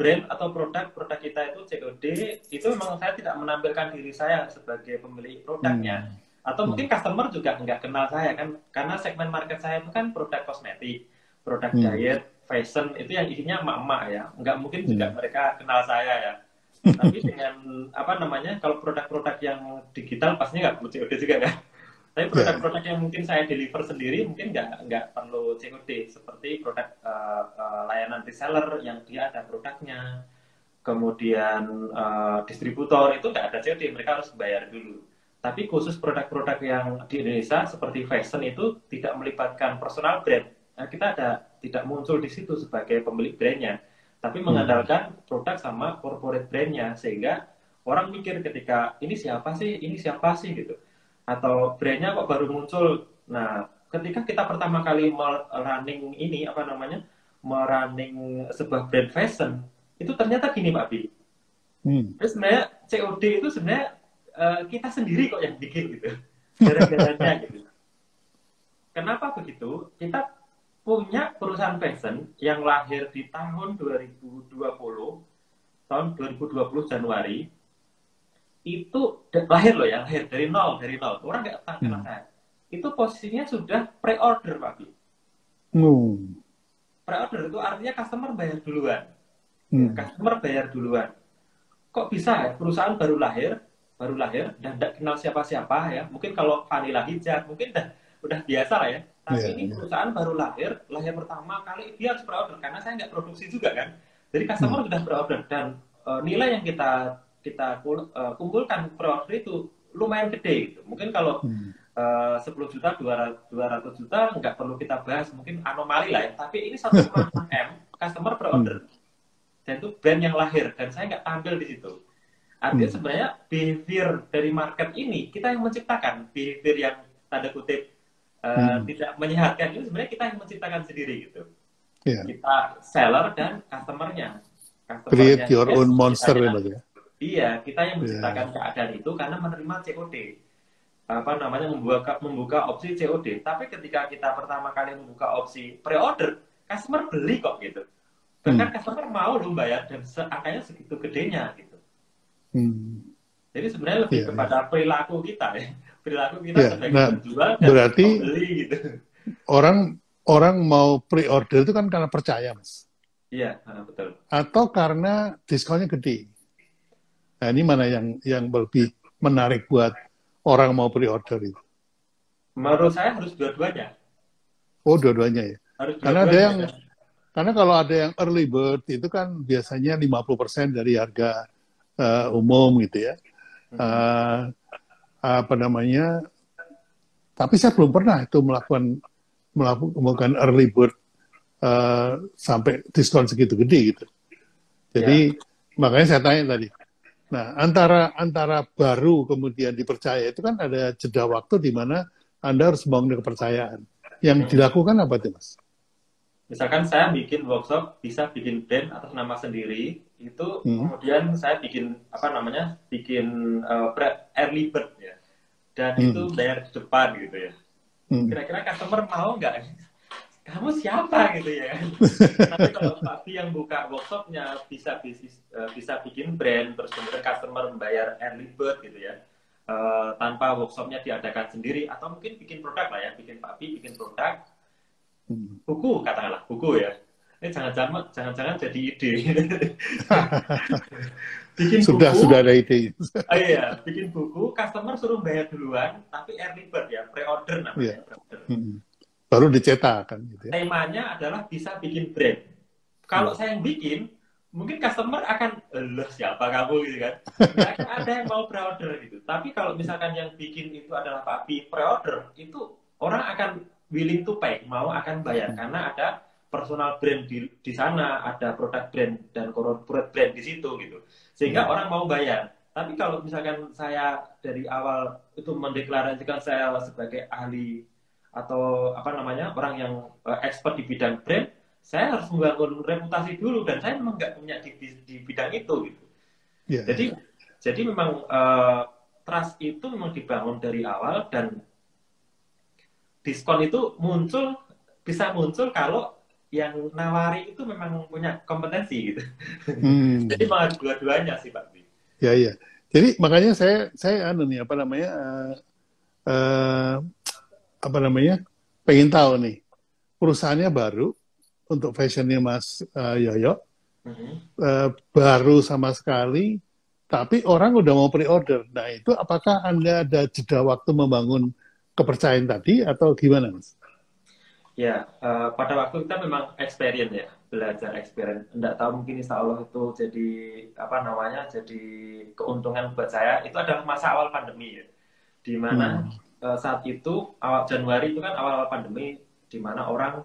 Speaker 2: brand atau produk kita itu COD, itu memang saya tidak menampilkan diri saya sebagai pemilik produknya. Atau mungkin customer juga nggak kenal saya kan, karena segmen market saya itu kan produk kosmetik, produk diet, fashion, itu yang isinya emak-emak ya, nggak mungkin juga mereka kenal saya ya. Tapi dengan apa namanya, kalau produk-produk yang digital pastinya nggak perlu COD juga kan. Tapi produk-produk yang mungkin saya deliver sendiri mungkin nggak perlu COD, seperti produk layanan reseller yang dia ada produknya, kemudian distributor itu nggak ada COD, mereka harus bayar dulu. Tapi khusus produk-produk yang di Indonesia seperti fashion itu tidak melibatkan personal brand. Nah, kita tidak muncul di situ sebagai pemilik brandnya, tapi mengandalkan produk sama corporate brandnya, sehingga orang mikir ketika ini siapa sih gitu, atau brandnya kok baru muncul. Nah, ketika kita pertama kali merunning ini apa namanya, merunning sebuah brand fashion, itu ternyata gini Pak Bi. Terus sebenarnya COD itu sebenarnya kita sendiri kok yang bikin gitu, gara-garanya gitu. Kenapa begitu? Kita punya perusahaan fashion yang lahir di tahun 2020 Januari, itu lahir loh ya, lahir dari nol. Orang nggak kenal saya. itu posisinya sudah pre-order, Pak Bi. Pre-order itu artinya customer bayar duluan. Ya, customer bayar duluan. Kok bisa ya? Perusahaan baru lahir dan tidak kenal siapa-siapa ya. Mungkin kalau Vanilla Hijab mungkin udah biasa lah ya. Tapi ini perusahaan baru lahir pertama kali dia harus pre-order karena saya nggak produksi juga kan. Jadi customer sudah pre-order dan nilai yang kita kumpulkan pre-order itu lumayan gede gitu. Mungkin kalau 10 juta, 200 juta nggak perlu kita bahas, mungkin anomali lah ya. Tapi ini 1,6 M customer pre-order. Dan itu brand yang lahir dan saya nggak tampil di situ. Artinya sebenarnya behavior dari market ini kita yang menciptakan, behavior yang tanda kutip tidak menyehatkan itu sebenarnya kita yang menciptakan sendiri gitu. Kita seller dan customernya.
Speaker 1: Create your own monster ya.
Speaker 2: Iya, kita yang menciptakan keadaan itu karena menerima COD. Membuka opsi COD. Tapi ketika kita pertama kali membuka opsi pre-order, customer beli kok gitu. Bahkan customer mau loh bayar dan angkanya segitu gedenya gitu. Jadi sebenarnya lebih kepada perilaku kita ya. Perilaku kita sebagai penjual dan
Speaker 1: berarti
Speaker 2: pembeli gitu.
Speaker 1: Orang mau pre-order itu kan karena percaya, Mas.
Speaker 2: Iya, betul.
Speaker 1: Atau karena diskonnya gede. Nah, ini mana yang lebih menarik buat orang mau pre-order itu?
Speaker 2: Menurut saya harus dua-duanya.
Speaker 1: Oh, dua-duanya ya.
Speaker 2: Harus
Speaker 1: karena
Speaker 2: dua-duanya.
Speaker 1: Karena kalau ada yang early bird itu kan biasanya 50% dari harga umum gitu ya. Tapi saya belum pernah itu melakukan early bird sampai diskon segitu gede gitu. Jadi makanya saya tanya tadi. Nah, antara baru kemudian dipercaya itu kan ada jeda waktu di mana Anda harus membangun kepercayaan. Yang dilakukan apa tuh, Mas?
Speaker 2: Misalkan saya bikin workshop, bisa bikin brand atas nama sendiri, itu kemudian saya bikin early bird ya, dan itu bayar di depan gitu ya. Kira-kira customer mau nggak? Kamu siapa gitu ya? Tapi kalau Pak Bi yang buka workshopnya bisa bikin brand, terus kemudian customer membayar early bird gitu ya, tanpa workshopnya diadakan sendiri, atau mungkin bikin produk lah ya, Pak Bi bikin produk. Buku, katakanlah buku ya. Ini jangan-jangan jadi ide. Bikin
Speaker 1: sudah ada ide.
Speaker 2: Iya, bikin buku, customer suruh bayar duluan, tapi early bird ya, pre-order namanya. Pre-order.
Speaker 1: Baru dicetak kan gitu ya.
Speaker 2: Temanya adalah bisa bikin brand. Kalau saya yang bikin, mungkin customer akan, loh siapa kamu gitu kan. Nggak akan ada yang mau pre-order gitu. Tapi kalau misalkan yang bikin itu adalah Pak Bi, pre-order, itu orang akan willing to pay, akan bayar karena ada personal brand di sana, ada produk brand dan corporate brand di situ gitu. Sehingga orang mau bayar. Tapi kalau misalkan saya dari awal itu mendeklarasikan saya sebagai ahli atau orang yang expert di bidang brand, saya harus membangun reputasi dulu dan saya memang nggak punya di bidang itu gitu. Jadi memang trust itu memang dibangun dari awal dan diskon itu bisa muncul kalau yang nawari itu memang punya kompetensi gitu. Jadi malah dua-duanya sih Pak Bi.
Speaker 1: Ya. Jadi makanya saya pengen tahu nih perusahaannya baru untuk fashionnya Mas Yoyo, baru sama sekali, tapi orang udah mau pre-order. Nah itu apakah Anda ada jeda waktu membangun kepercayaan tadi atau gimana, Mas?
Speaker 2: Ya, pada waktu kita memang experience ya, belajar experience. Nggak tahu mungkin insya Allah itu jadi jadi keuntungan buat saya. Itu adalah masa awal pandemi ya, di mana saat itu awal Januari itu kan awal pandemi, di mana orang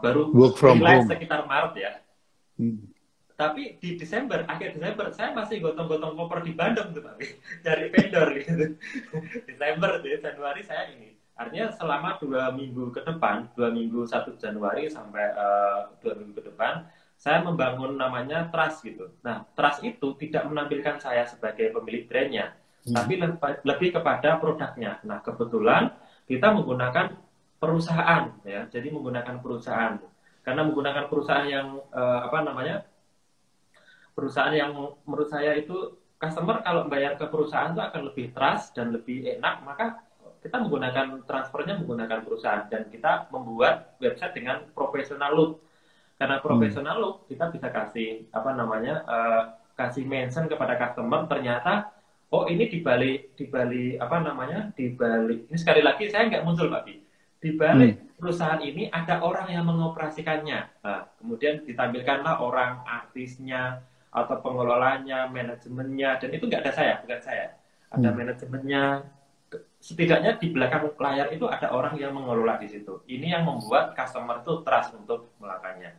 Speaker 2: baru
Speaker 1: work from home
Speaker 2: sekitar Maret ya. Tapi di akhir Desember, saya masih gotong-gotong koper di Bandung tuh Pak, cari vendor gitu. Desember, Januari saya ini. Artinya selama 2 minggu ke depan, 2 minggu 1 Januari sampai 2 minggu ke depan, saya membangun namanya trust gitu. Nah, trust itu tidak menampilkan saya sebagai pemilik brandnya, tapi lebih kepada produknya. Nah, kebetulan kita menggunakan perusahaan ya, jadi menggunakan perusahaan. Karena menggunakan perusahaan yang perusahaan yang menurut saya itu customer kalau bayar ke perusahaan itu akan lebih trust dan lebih enak, maka kita menggunakan transfernya menggunakan perusahaan dan kita membuat website dengan professional look. Karena professional look kita bisa kasih apa namanya kasih mention kepada customer, ternyata oh ini dibalik apa namanya dibalik ini, sekali lagi saya nggak muncul Pak Bi, dibalik perusahaan ini ada orang yang mengoperasikannya. Nah, kemudian ditampilkanlah orang artisnya atau pengelolanya, manajemennya, dan itu nggak ada saya, bukan saya. Ada manajemennya. Setidaknya di belakang layar itu ada orang yang mengelola di situ. Ini yang membuat customer itu trust untuk melakukannya.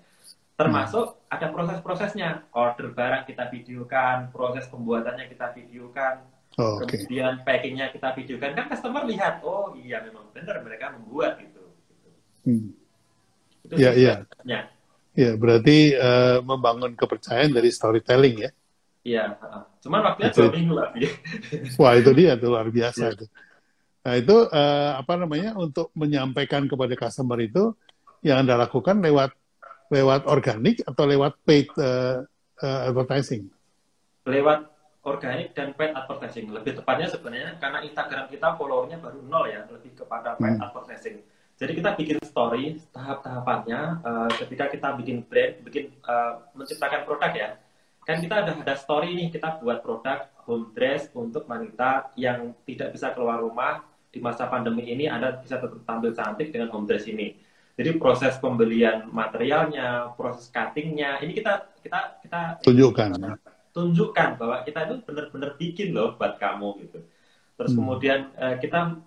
Speaker 2: Termasuk ada proses-prosesnya. Order barang kita videokan, proses pembuatannya kita videokan, kemudian packingnya kita videokan. Kan customer lihat, oh iya memang benar mereka membuat gitu. Itu
Speaker 1: iya. Ya, berarti membangun kepercayaan dari storytelling ya.
Speaker 2: Iya, cuman waktunya 2 minggu Pak.
Speaker 1: Wah, itu dia tuh luar biasa itu. Nah, itu apa namanya, untuk menyampaikan kepada customer itu yang Anda lakukan lewat organik atau lewat paid advertising?
Speaker 2: Lewat organik dan paid advertising. Lebih tepatnya sebenarnya karena Instagram kita followernya baru 0 ya, lebih kepada paid advertising. Jadi kita bikin story tahap-tahapannya ketika kita bikin brand, menciptakan produk ya. Kan kita ada story nih, kita buat produk home dress untuk wanita yang tidak bisa keluar rumah di masa pandemi ini. Anda bisa tetap tampil cantik dengan home dress ini. Jadi proses pembelian materialnya, proses cuttingnya, ini kita tunjukkan bahwa kita itu benar-benar bikin loh buat kamu gitu. Terus kemudian kita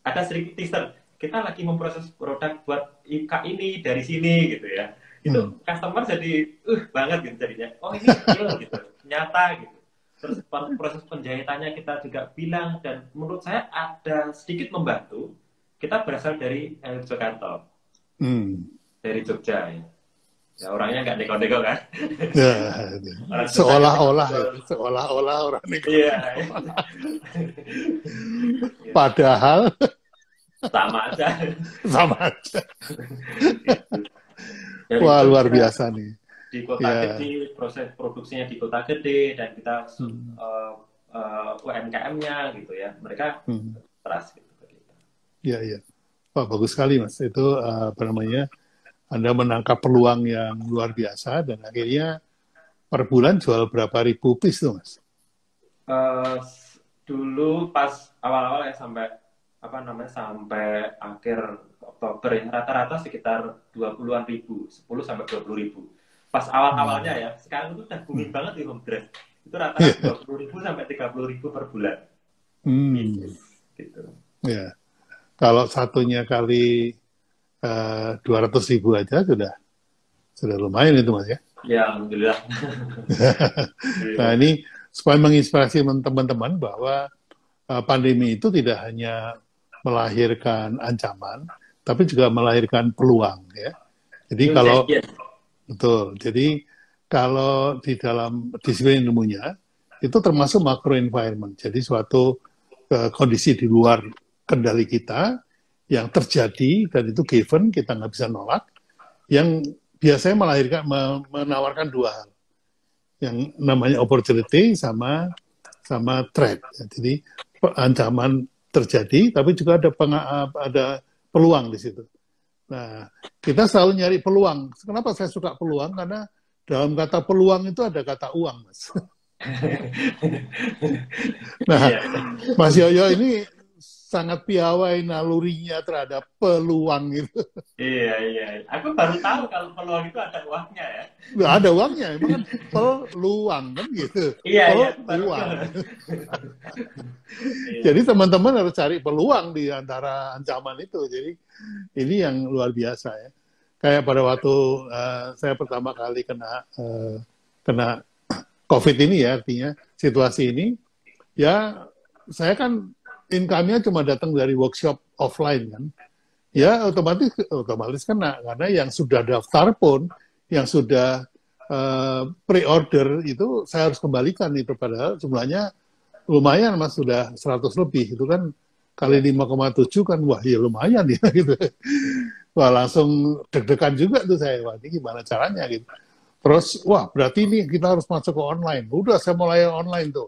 Speaker 2: ada sedikit teaser, kita lagi memproses produk buat IK ini dari sini gitu ya. Itu customer jadi banget gitu jadinya. Oh ini real gitu, nyata gitu. Terus proses penjahitannya kita juga bilang, dan menurut saya ada sedikit membantu. Kita berasal dari Yogyakarta, dari Jogja ya. Ya orangnya nggak neko-neko kan?
Speaker 1: Ya, seolah-olah orang neko.
Speaker 2: Iya.
Speaker 1: Padahal
Speaker 2: sama aja.
Speaker 1: Wah, luar biasa nih.
Speaker 2: Di kota gede, proses produksinya di kota gede, dan kita UMKM-nya gitu ya, mereka trust gitu ke kita.
Speaker 1: Iya. Wah, bagus sekali Mas. Itu apa namanya, Anda menangkap peluang yang luar biasa, dan akhirnya per bulan jual berapa ribu piece tuh Mas?
Speaker 2: Dulu pas awal-awal ya sampai akhir Oktober ya, rata-rata sekitar 20-an ribu, 10 sampai 20 ribu. Pas awal-awalnya ya, sekarang itu udah booming banget di home dress. Itu rata-rata 20 ribu sampai 30 ribu per bulan. Gitu.
Speaker 1: Ya. Kalau satunya kali 200 ribu aja sudah lumayan itu Mas ya.
Speaker 2: Ya, alhamdulillah.
Speaker 1: Nah, ini supaya menginspirasi teman-teman bahwa pandemi itu tidak hanya melahirkan ancaman, tapi juga melahirkan peluang ya. Jadi kalau di dalam disiplin ilmunya itu termasuk macro environment. Jadi suatu kondisi di luar kendali kita yang terjadi, dan itu given, kita nggak bisa nolak, yang biasanya menawarkan dua hal, yang namanya opportunity sama threat. Jadi ancaman terjadi, tapi juga ada peluang di situ. Nah, kita selalu nyari peluang. Kenapa saya suka peluang? Karena dalam kata peluang itu ada kata uang, Mas. Nah, Mas Yoyo ini sangat piawai nalurinya terhadap peluang itu.
Speaker 2: Iya. Aku baru tahu kalau peluang itu ada uangnya ya.
Speaker 1: Nggak ada uangnya, emang kan peluang kan gitu.
Speaker 2: Iya.
Speaker 1: Peluang. Jadi teman-teman harus cari peluang di antara ancaman itu. Jadi ini yang luar biasa ya. Kayak pada waktu saya pertama kali kena COVID ini ya, artinya situasi ini, ya saya kan income-nya cuma datang dari workshop offline kan. Ya otomatis kena, karena yang sudah daftar pun, yang sudah pre-order itu saya harus kembalikan itu, padahal jumlahnya lumayan Mas, sudah 100 lebih, itu kan kali 5,7 kan, wah ya lumayan ya gitu. Wah langsung deg-degan juga tuh saya, wah ini gimana caranya gitu. Terus, wah berarti ini kita harus masuk ke online. Udah saya mulai online tuh.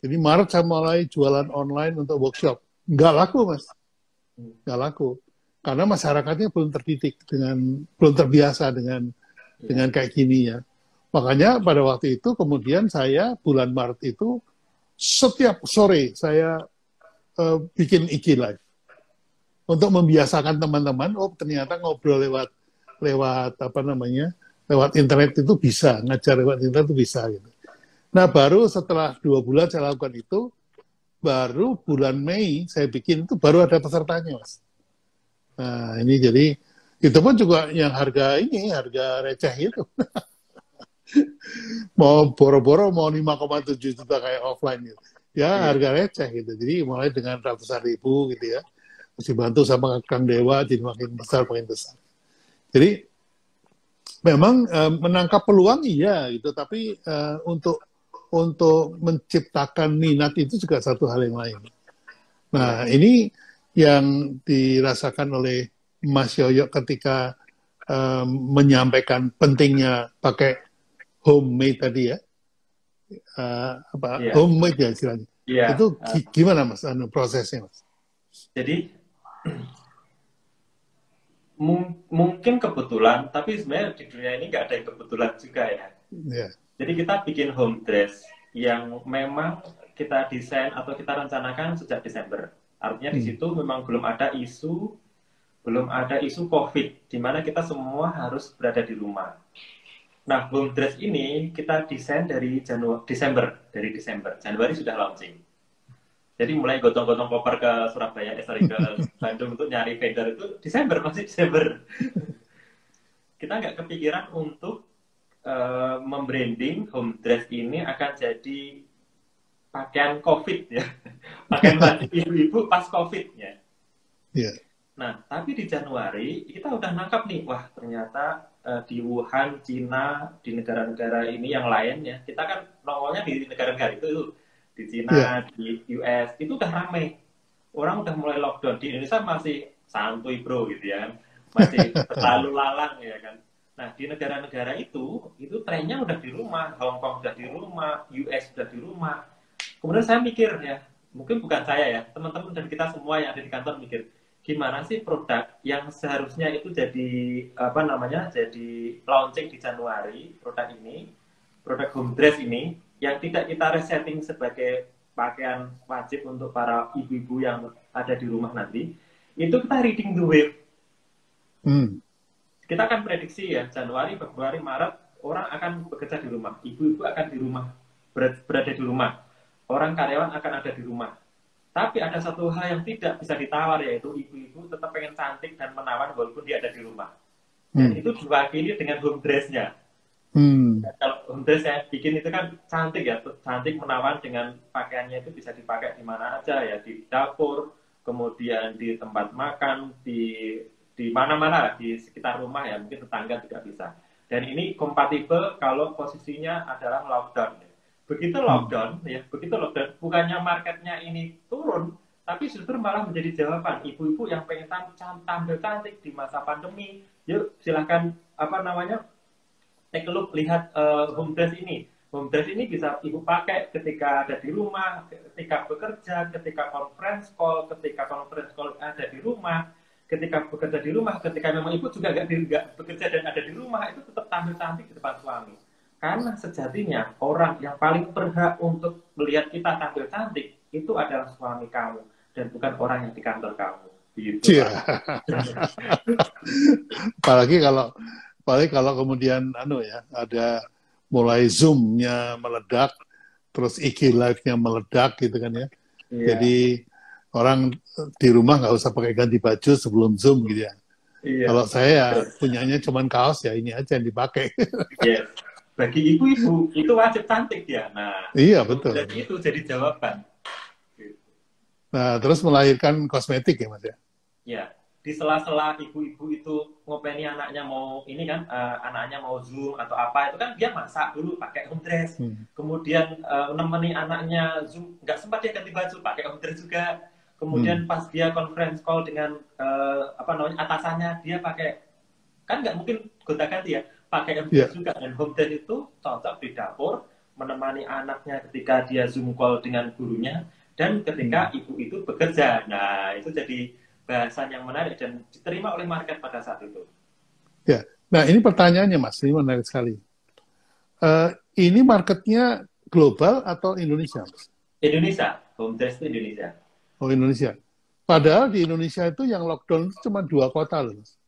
Speaker 1: Jadi Maret saya mulai jualan online untuk workshop. Nggak laku, Mas. Nggak laku. Karena masyarakatnya belum terdidik belum terbiasa dengan kayak gini ya. Makanya pada waktu itu kemudian saya bulan Maret itu setiap sore saya bikin IG live untuk membiasakan teman-teman. Oh ternyata ngobrol lewat apa namanya, lewat internet itu bisa, ngajar lewat internet itu bisa gitu. Nah baru setelah 2 bulan saya lakukan itu, baru bulan Mei saya bikin itu baru ada pesertanya, Mas. Nah ini jadi itu pun juga yang harga receh itu. Mau boro-boro mau 5,7 juta kayak offline gitu. Ya harga receh gitu. Jadi mulai dengan ratusan ribu gitu ya. Terus dibantu sama Kang Dewa jadi makin besar. Jadi memang menangkap peluang iya gitu, tapi untuk menciptakan minat itu juga satu hal yang lain. Nah, ini yang dirasakan oleh Mas Yoyo ketika menyampaikan pentingnya pakai homemade tadi ya, homemade ya istilahnya. Itu gimana Mas prosesnya, Mas?
Speaker 2: Jadi mungkin kebetulan, tapi sebenarnya di dunia ini nggak ada yang kebetulan juga ya. Jadi kita bikin home dress yang memang kita desain atau kita rencanakan sejak Desember. Artinya di situ memang belum ada isu COVID, di mana kita semua harus berada di rumah. Nah, home dress ini kita desain dari Desember. Januari sudah launching. Jadi mulai gotong-gotong koper ke Surabaya, ke Bandung untuk nyari vendor itu masih Desember. Kita nggak kepikiran untuk membranding home dress ini akan jadi pakaian COVID ya, pakaian wajib ibu-ibu pas COVID ya.
Speaker 1: Yeah.
Speaker 2: Nah, tapi di Januari kita udah nangkap nih, wah ternyata di Wuhan, Cina, di negara-negara ini yang lain ya, kita kan nongolnya di negara-negara itu. Di Cina, di US, itu udah ramai. Orang udah mulai lockdown. Di Indonesia masih santuy bro gitu ya kan. Masih terlalu lalang ya kan. Nah, di negara-negara itu trennya udah di rumah. Hong Kong udah di rumah, US udah di rumah. Kemudian saya mikir ya, mungkin bukan saya ya, teman-teman dan kita semua yang ada di kantor mikir, gimana sih produk yang seharusnya itu jadi, jadi launching di Januari, produk home dress ini, yang tidak kita resetting sebagai pakaian wajib untuk para ibu-ibu yang ada di rumah nanti, itu kita reading the wave. Kita akan prediksi ya, Januari, Februari, Maret, orang akan bekerja di rumah. Ibu-ibu akan di rumah, berada di rumah. Orang karyawan akan ada di rumah. Tapi ada satu hal yang tidak bisa ditawar, yaitu ibu-ibu tetap pengen cantik dan menawan walaupun dia ada di rumah. Dan itu diwakili dengan home dress-nya. Kalau home dress saya bikin itu kan cantik ya, cantik menawan dengan pakaiannya itu bisa dipakai di mana aja ya, di dapur, kemudian di tempat makan, di mana-mana di sekitar rumah ya, mungkin tetangga juga bisa. Dan ini kompatibel kalau posisinya adalah lockdown. Begitu lockdown, bukannya marketnya ini turun, tapi justru malah menjadi jawaban ibu-ibu yang pengen tampil cantik di masa pandemi. Yuk silahkan take a look, lihat home dress ini. Home dress ini bisa ibu pakai ketika ada di rumah, ketika bekerja, ketika conference call ada di rumah, ketika bekerja di rumah, ketika memang ibu juga nggak bekerja dan ada di rumah, itu tetap tampil cantik di depan suami. Karena sejatinya orang yang paling berhak untuk melihat kita tampil cantik itu adalah suami kamu dan bukan orang yang di kantor kamu. Gitu.
Speaker 1: Apalagi kalau kemudian ada mulai Zoom-nya meledak, terus IG Live-nya meledak gitu kan ya. Jadi orang di rumah nggak usah pakai ganti baju sebelum Zoom gitu ya. Kalau saya punyanya cuman kaos ya ini aja yang dipakai.
Speaker 2: Bagi ibu-ibu itu wajib cantik ya. Nah,
Speaker 1: iya betul.
Speaker 2: Dan itu jadi jawaban.
Speaker 1: Nah, terus melahirkan kosmetik ya Mas ya.
Speaker 2: Ya, di sela-sela ibu-ibu itu ngopeni anaknya mau ini kan, anaknya mau Zoom atau apa itu kan dia masak dulu pakai home dress. Kemudian nemeni anaknya Zoom, nggak sempat dia ganti baju pakai home dress juga. Kemudian pas dia conference call dengan atasannya dia pakai, kan nggak mungkin gonta-ganti ya. pakai
Speaker 1: Ya.
Speaker 2: MDF juga, dan home desk itu cocok di dapur menemani anaknya ketika dia Zoom call dengan gurunya dan ketika ibu itu bekerja. Nah, itu jadi bahasan yang menarik dan diterima oleh market pada saat itu.
Speaker 1: Ya. Nah, ini pertanyaannya, Mas. Ini menarik sekali. Ini marketnya global atau Indonesia, Mas?
Speaker 2: Indonesia, home desk itu Indonesia.
Speaker 1: Oh, Indonesia. Padahal di Indonesia itu yang lockdown itu cuma 2 kota loh, Mas.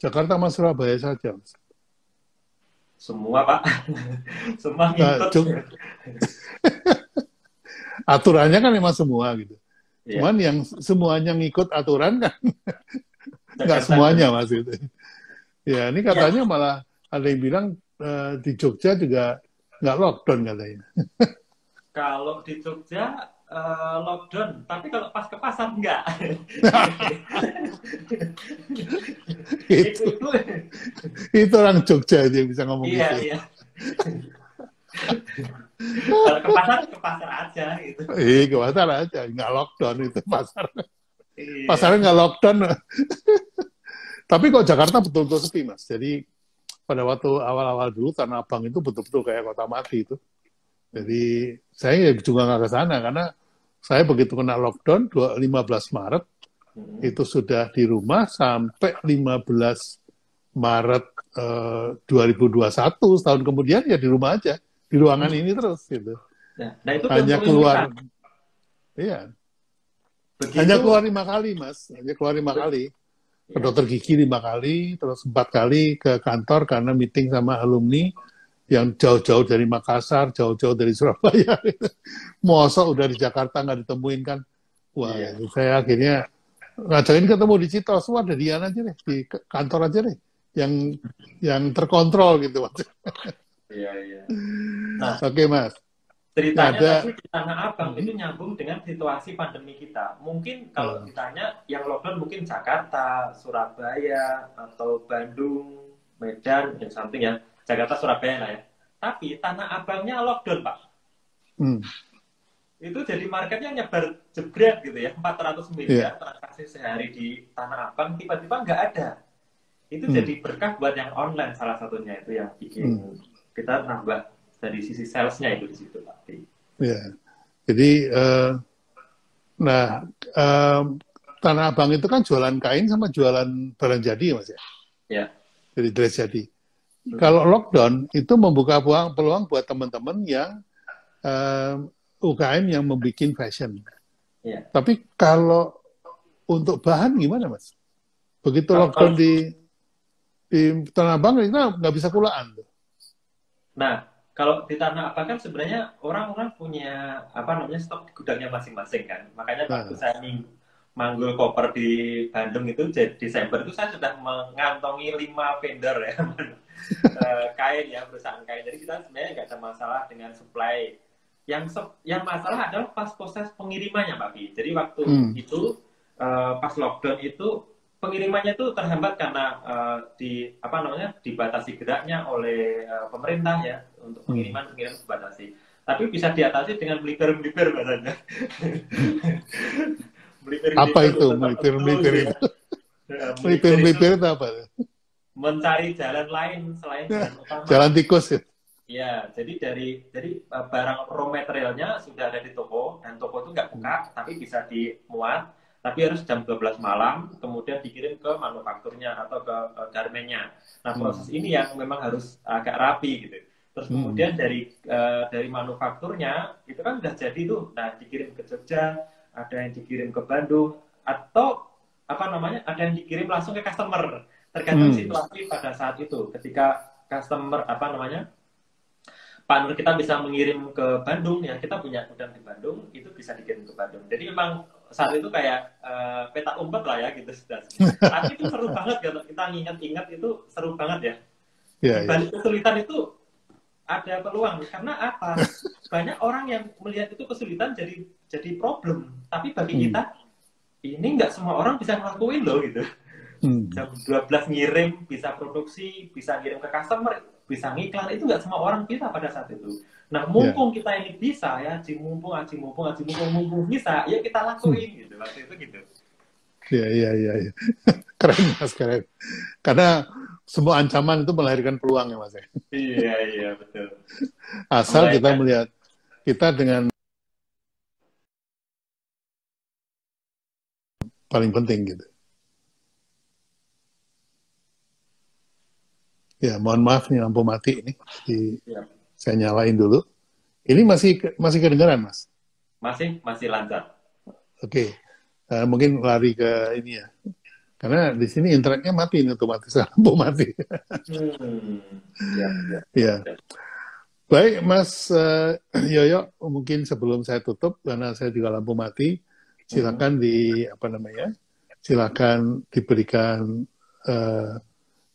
Speaker 1: Jakarta sama Surabaya saja, Mas.
Speaker 2: Semua, Pak. Semua
Speaker 1: Nah,
Speaker 2: ngikut.
Speaker 1: aturannya kan memang semua gitu.
Speaker 2: Iya.
Speaker 1: Cuman yang semuanya ngikut aturan kan nggak
Speaker 2: Jakarta.
Speaker 1: semuanya, Mas. Gitu. Ya, ini katanya malah ada yang bilang di Jogja juga nggak lockdown katanya.
Speaker 2: Kalau di Jogja lockdown, tapi kalau pas ke pasar enggak.
Speaker 1: itu, itu orang Jogja aja yang bisa ngomong
Speaker 2: Iya,
Speaker 1: gitu.
Speaker 2: iya. Kalau ke pasar aja gitu.
Speaker 1: Ke pasar aja, nggak lockdown itu pasar.
Speaker 2: Iya.
Speaker 1: Pasarnya nggak lockdown. Tapi kok Jakarta betul-betul sepi, Mas. Jadi pada waktu awal-awal dulu Tanah Abang itu betul-betul kayak kota mati itu. Jadi saya juga nggak ke sana karena saya begitu kena lockdown 15 Maret itu sudah di rumah sampai 15 Maret 2021 setahun kemudian ya di rumah aja di ruangan ini terus gitu.
Speaker 2: Nah itu
Speaker 1: hanya keluar, iya. Begitu, hanya keluar 5 kali, Mas. Hanya keluar 5 kali. Ke dokter gigi 5 kali, terus 4 kali ke kantor karena meeting sama alumni yang jauh-jauh dari Makassar, jauh-jauh dari Surabaya. Mosok udah di Jakarta nggak ditemuin kan. Wah, saya akhirnya ngajakin ketemu di Citos. Wah, ada Dian aja deh, di kantor aja deh. Yang terkontrol gitu, Mas.
Speaker 2: Iya. Nah,
Speaker 1: oke, Mas.
Speaker 2: Ceritanya tadi di Tanah Abang itu nyambung dengan situasi pandemi kita. Mungkin kalau ditanya yang lockdown mungkin Jakarta, Surabaya, atau Bandung, Medan, dan something ya. Jakarta, Surabaya lah ya. Tapi Tanah Abangnya lockdown, Pak. Itu jadi marketnya nyebar jebret gitu ya. 400 miliar transaksi sehari di Tanah Abang, tiba-tiba nggak ada. Itu jadi berkah buat yang online salah satunya itu yang bikin kita nambah dari sisi salesnya itu di situ, Pak.
Speaker 1: Ya, jadi Tanah Abang itu kan jualan kain sama jualan barang jadi, Mas ya.
Speaker 2: Ya.
Speaker 1: Jadi dress jadi. Kalau lockdown itu membuka peluang buat teman-teman yang UKM yang membuat fashion.
Speaker 2: Ya.
Speaker 1: Tapi kalau untuk bahan gimana, Mas? Begitu lockdown di Tanah Abang kita nggak bisa kulaan tuh.
Speaker 2: Nah, kalau di Tanah Abang kan sebenarnya orang-orang punya stok di gudangnya masing-masing kan. Makanya waktu saya manggul koper di Bandung itu Desember itu saya sudah mengantongi 5 vendor ya kain ya, perusahaan kain. Jadi kita sebenarnya nggak ada masalah dengan supply. Yang masalah adalah pas proses pengirimannya, Pak Bi. Jadi waktu itu pas lockdown itu pengirimannya itu terhambat karena dibatasi geraknya oleh pemerintah ya, untuk pengiriman dibatasi. Tapi bisa diatasi dengan melipir bahasanya.
Speaker 1: Apa itu melipir itu? Melipir itu apa?
Speaker 2: Mencari jalan lain selain jalan utama.
Speaker 1: Jalan tikus ya?
Speaker 2: Iya, jadi barang raw materialnya sudah ada di toko dan toko itu nggak buka, tapi bisa dimuat. Tapi harus jam 12 malam, kemudian dikirim ke manufakturnya atau ke garmennya. Nah, proses ini yang memang harus agak rapi gitu. Terus kemudian dari manufakturnya itu kan udah jadi tuh, nah dikirim ke Jogja, ada yang dikirim ke Bandung, atau ada yang dikirim langsung ke customer. Tergantung situasi pada saat itu. Ketika customer partner kita bisa mengirim ke Bandung, ya kita punya gudang di Bandung, itu bisa dikirim ke Bandung. Jadi memang saat itu kayak peta umpet lah ya gitu. Tapi itu seru banget kalau kita ingat-ingat itu seru banget ya. Di balik kesulitan itu ada peluang, karena apa? Banyak orang yang melihat itu kesulitan jadi problem. Tapi bagi kita ini nggak semua orang bisa ngelakuin loh gitu. Jam 12 ngirim, bisa produksi, bisa ngirim ke customer, bisa ngiklan, itu nggak semua orang bisa pada saat itu. Nah, mumpung kita ini bisa ya, mumpung bisa, ya kita lakuin gitu. Waktu itu gitu.
Speaker 1: Iya. Keren, Mas, keren. Karena semua ancaman itu melahirkan peluang ya Mas ya.
Speaker 2: Iya, iya, betul.
Speaker 1: Asal kita
Speaker 2: Melahirkan.
Speaker 1: melihat kita dengan paling penting gitu. Ya, mohon maaf nih lampu mati ini.
Speaker 2: Ya.
Speaker 1: Saya nyalain dulu. Ini masih kedengaran, Mas?
Speaker 2: Masih lancar.
Speaker 1: Oke. Mungkin lari ke ini ya. Karena di sini internetnya mati ini otomatis lampu mati.
Speaker 2: Ya, ya,
Speaker 1: Ya.
Speaker 2: ya.
Speaker 1: Baik, Mas Yoyo, mungkin sebelum saya tutup karena saya juga lampu mati, silakan silakan diberikan uh,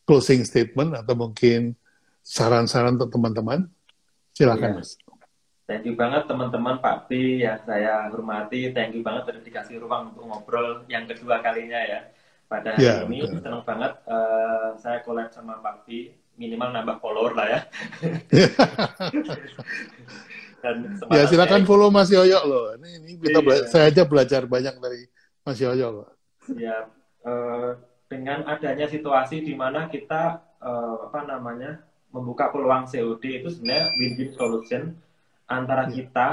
Speaker 1: closing statement atau mungkin saran-saran untuk teman-teman. Silakan,
Speaker 2: Iya.
Speaker 1: Mas.
Speaker 2: Thank you banget teman-teman Pak Pi yang saya hormati. Thank you banget sudah dikasih ruang untuk ngobrol yang kedua kalinya ya. Pada hari
Speaker 1: Ya,
Speaker 2: ini
Speaker 1: betul.
Speaker 2: senang banget saya collab sama Pak Pi. Minimal nambah follower lah ya. Dan
Speaker 1: Ya,
Speaker 2: kesempatan
Speaker 1: silakan
Speaker 2: sharing.
Speaker 1: follow Mas Yoyo loh. Ini
Speaker 2: Iya,
Speaker 1: saya aja belajar banyak dari Mas Yoyo loh.
Speaker 2: siap. Dengan adanya situasi di mana kita membuka peluang COD itu sebenarnya win-win solution antara
Speaker 1: Ya,
Speaker 2: kita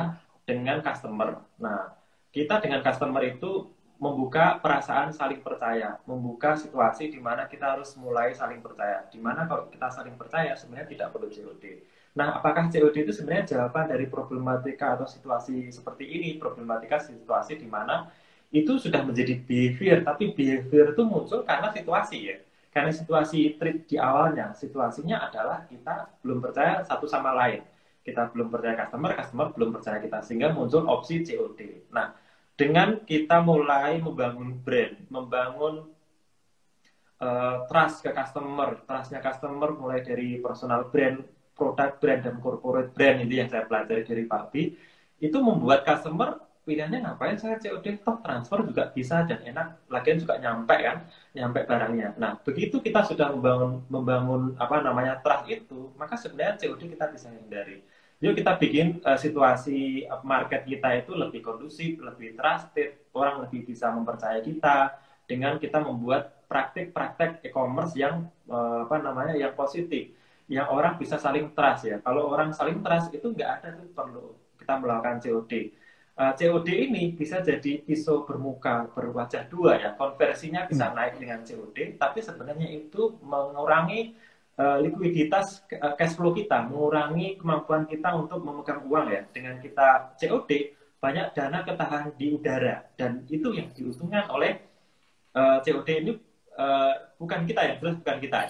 Speaker 2: dengan customer. Nah, kita dengan customer itu membuka perasaan saling percaya, membuka situasi di mana kita harus mulai saling percaya. Di mana kalau kita saling percaya sebenarnya tidak perlu COD. Nah, apakah COD itu sebenarnya jawaban dari problematika atau situasi seperti ini? Problematika situasi di mana itu sudah menjadi behavior, tapi behavior itu muncul karena situasi ya. Karena situasi treat di awalnya, situasinya adalah kita belum percaya satu sama lain. Kita belum percaya customer, customer belum percaya kita, sehingga muncul opsi COD. Nah, dengan kita mulai membangun brand, membangun trust ke customer, trustnya customer mulai dari personal brand, product brand, dan corporate brand, itu yang saya pelajari dari Pak Bi, itu membuat customer pilihannya ngapain saya COD, toh transfer juga bisa dan enak, lagian juga nyampe kan, nyampe barangnya. Nah, begitu kita sudah membangun trust itu, maka sebenarnya COD kita bisa hindari. Yuk kita bikin situasi market kita itu lebih kondusif, lebih trusted, orang lebih bisa mempercayai kita dengan kita membuat praktik-praktek e-commerce yang yang positif, yang orang bisa saling trust ya. Kalau orang saling trust itu nggak ada tuh perlu kita melakukan COD. COD ini bisa jadi pisau bermuka berwajah dua ya. Konversinya bisa naik dengan COD, tapi sebenarnya itu mengurangi likuiditas cash flow kita, mengurangi kemampuan kita untuk memegang uang ya. Dengan kita COD, banyak dana ketahan di udara, dan itu yang diuntungkan oleh COD ini. Bukan kita ya, jelas bukan kita.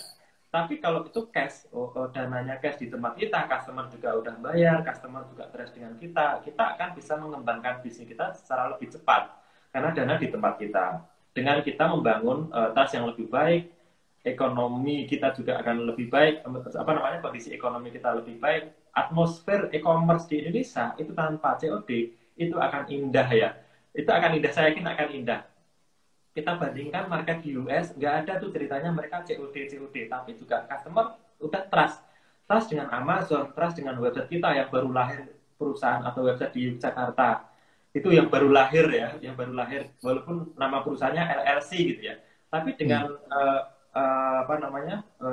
Speaker 2: Tapi kalau itu cash, dananya cash di tempat kita, customer juga udah bayar, customer juga trust dengan kita akan bisa mengembangkan bisnis kita secara lebih cepat karena dana di tempat kita. Dengan kita membangun trust yang lebih baik, ekonomi kita juga akan lebih baik, kondisi ekonomi kita lebih baik, atmosfer e-commerce di Indonesia itu tanpa COD itu akan indah ya. Itu akan indah, saya yakin akan indah. Kita bandingkan market di US, nggak ada tuh ceritanya mereka COD, tapi juga customer udah trust dengan Amazon, trust dengan website kita yang baru lahir, perusahaan atau website di Jakarta itu yang baru lahir ya, walaupun nama perusahaannya LLC gitu ya, tapi dengan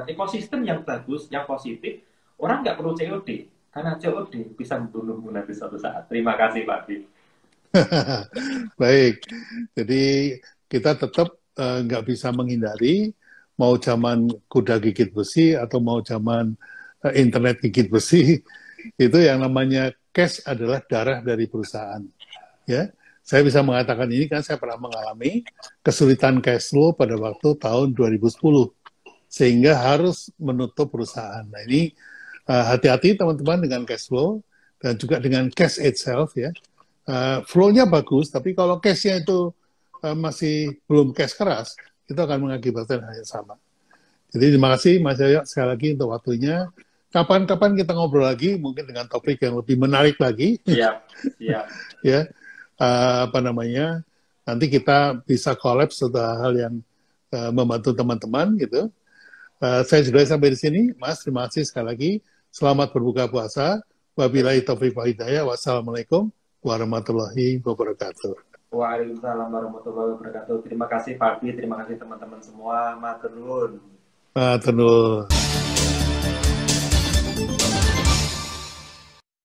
Speaker 2: ekosistem yang bagus, yang positif, orang nggak perlu COD karena COD bisa membunuhmu nanti suatu saat. Terima kasih Pak Bi.
Speaker 1: baik. Jadi kita tetap nggak bisa menghindari mau zaman kuda gigit besi atau mau zaman internet gigit besi, itu yang namanya cash adalah darah dari perusahaan. Ya, saya bisa mengatakan ini kan saya pernah mengalami kesulitan cash flow pada waktu tahun 2010 sehingga harus menutup perusahaan. Nah ini hati-hati teman-teman dengan cash flow dan juga dengan cash itself ya. Flow-nya bagus, tapi kalau cash-nya itu masih belum cash keras, itu akan mengakibatkan hal yang sama. Jadi terima kasih Mas Yoyo sekali lagi untuk waktunya. Kapan-kapan kita ngobrol lagi, mungkin dengan topik yang lebih menarik lagi.
Speaker 2: Siap, siap.
Speaker 1: Ya, nanti kita bisa collab setelah hal yang membantu teman-teman gitu. Saya sudah sampai di sini, Mas. Terima kasih sekali lagi. Selamat berbuka puasa. Wabillahi taufiq wal hidayah. Wassalamualaikum warahmatullahi wabarakatuh.
Speaker 2: Waalaikumsalam warahmatullahi wabarakatuh. Terima kasih Pak Bi, terima kasih teman-teman semua. Matur nuwun.
Speaker 1: Matur nuwun.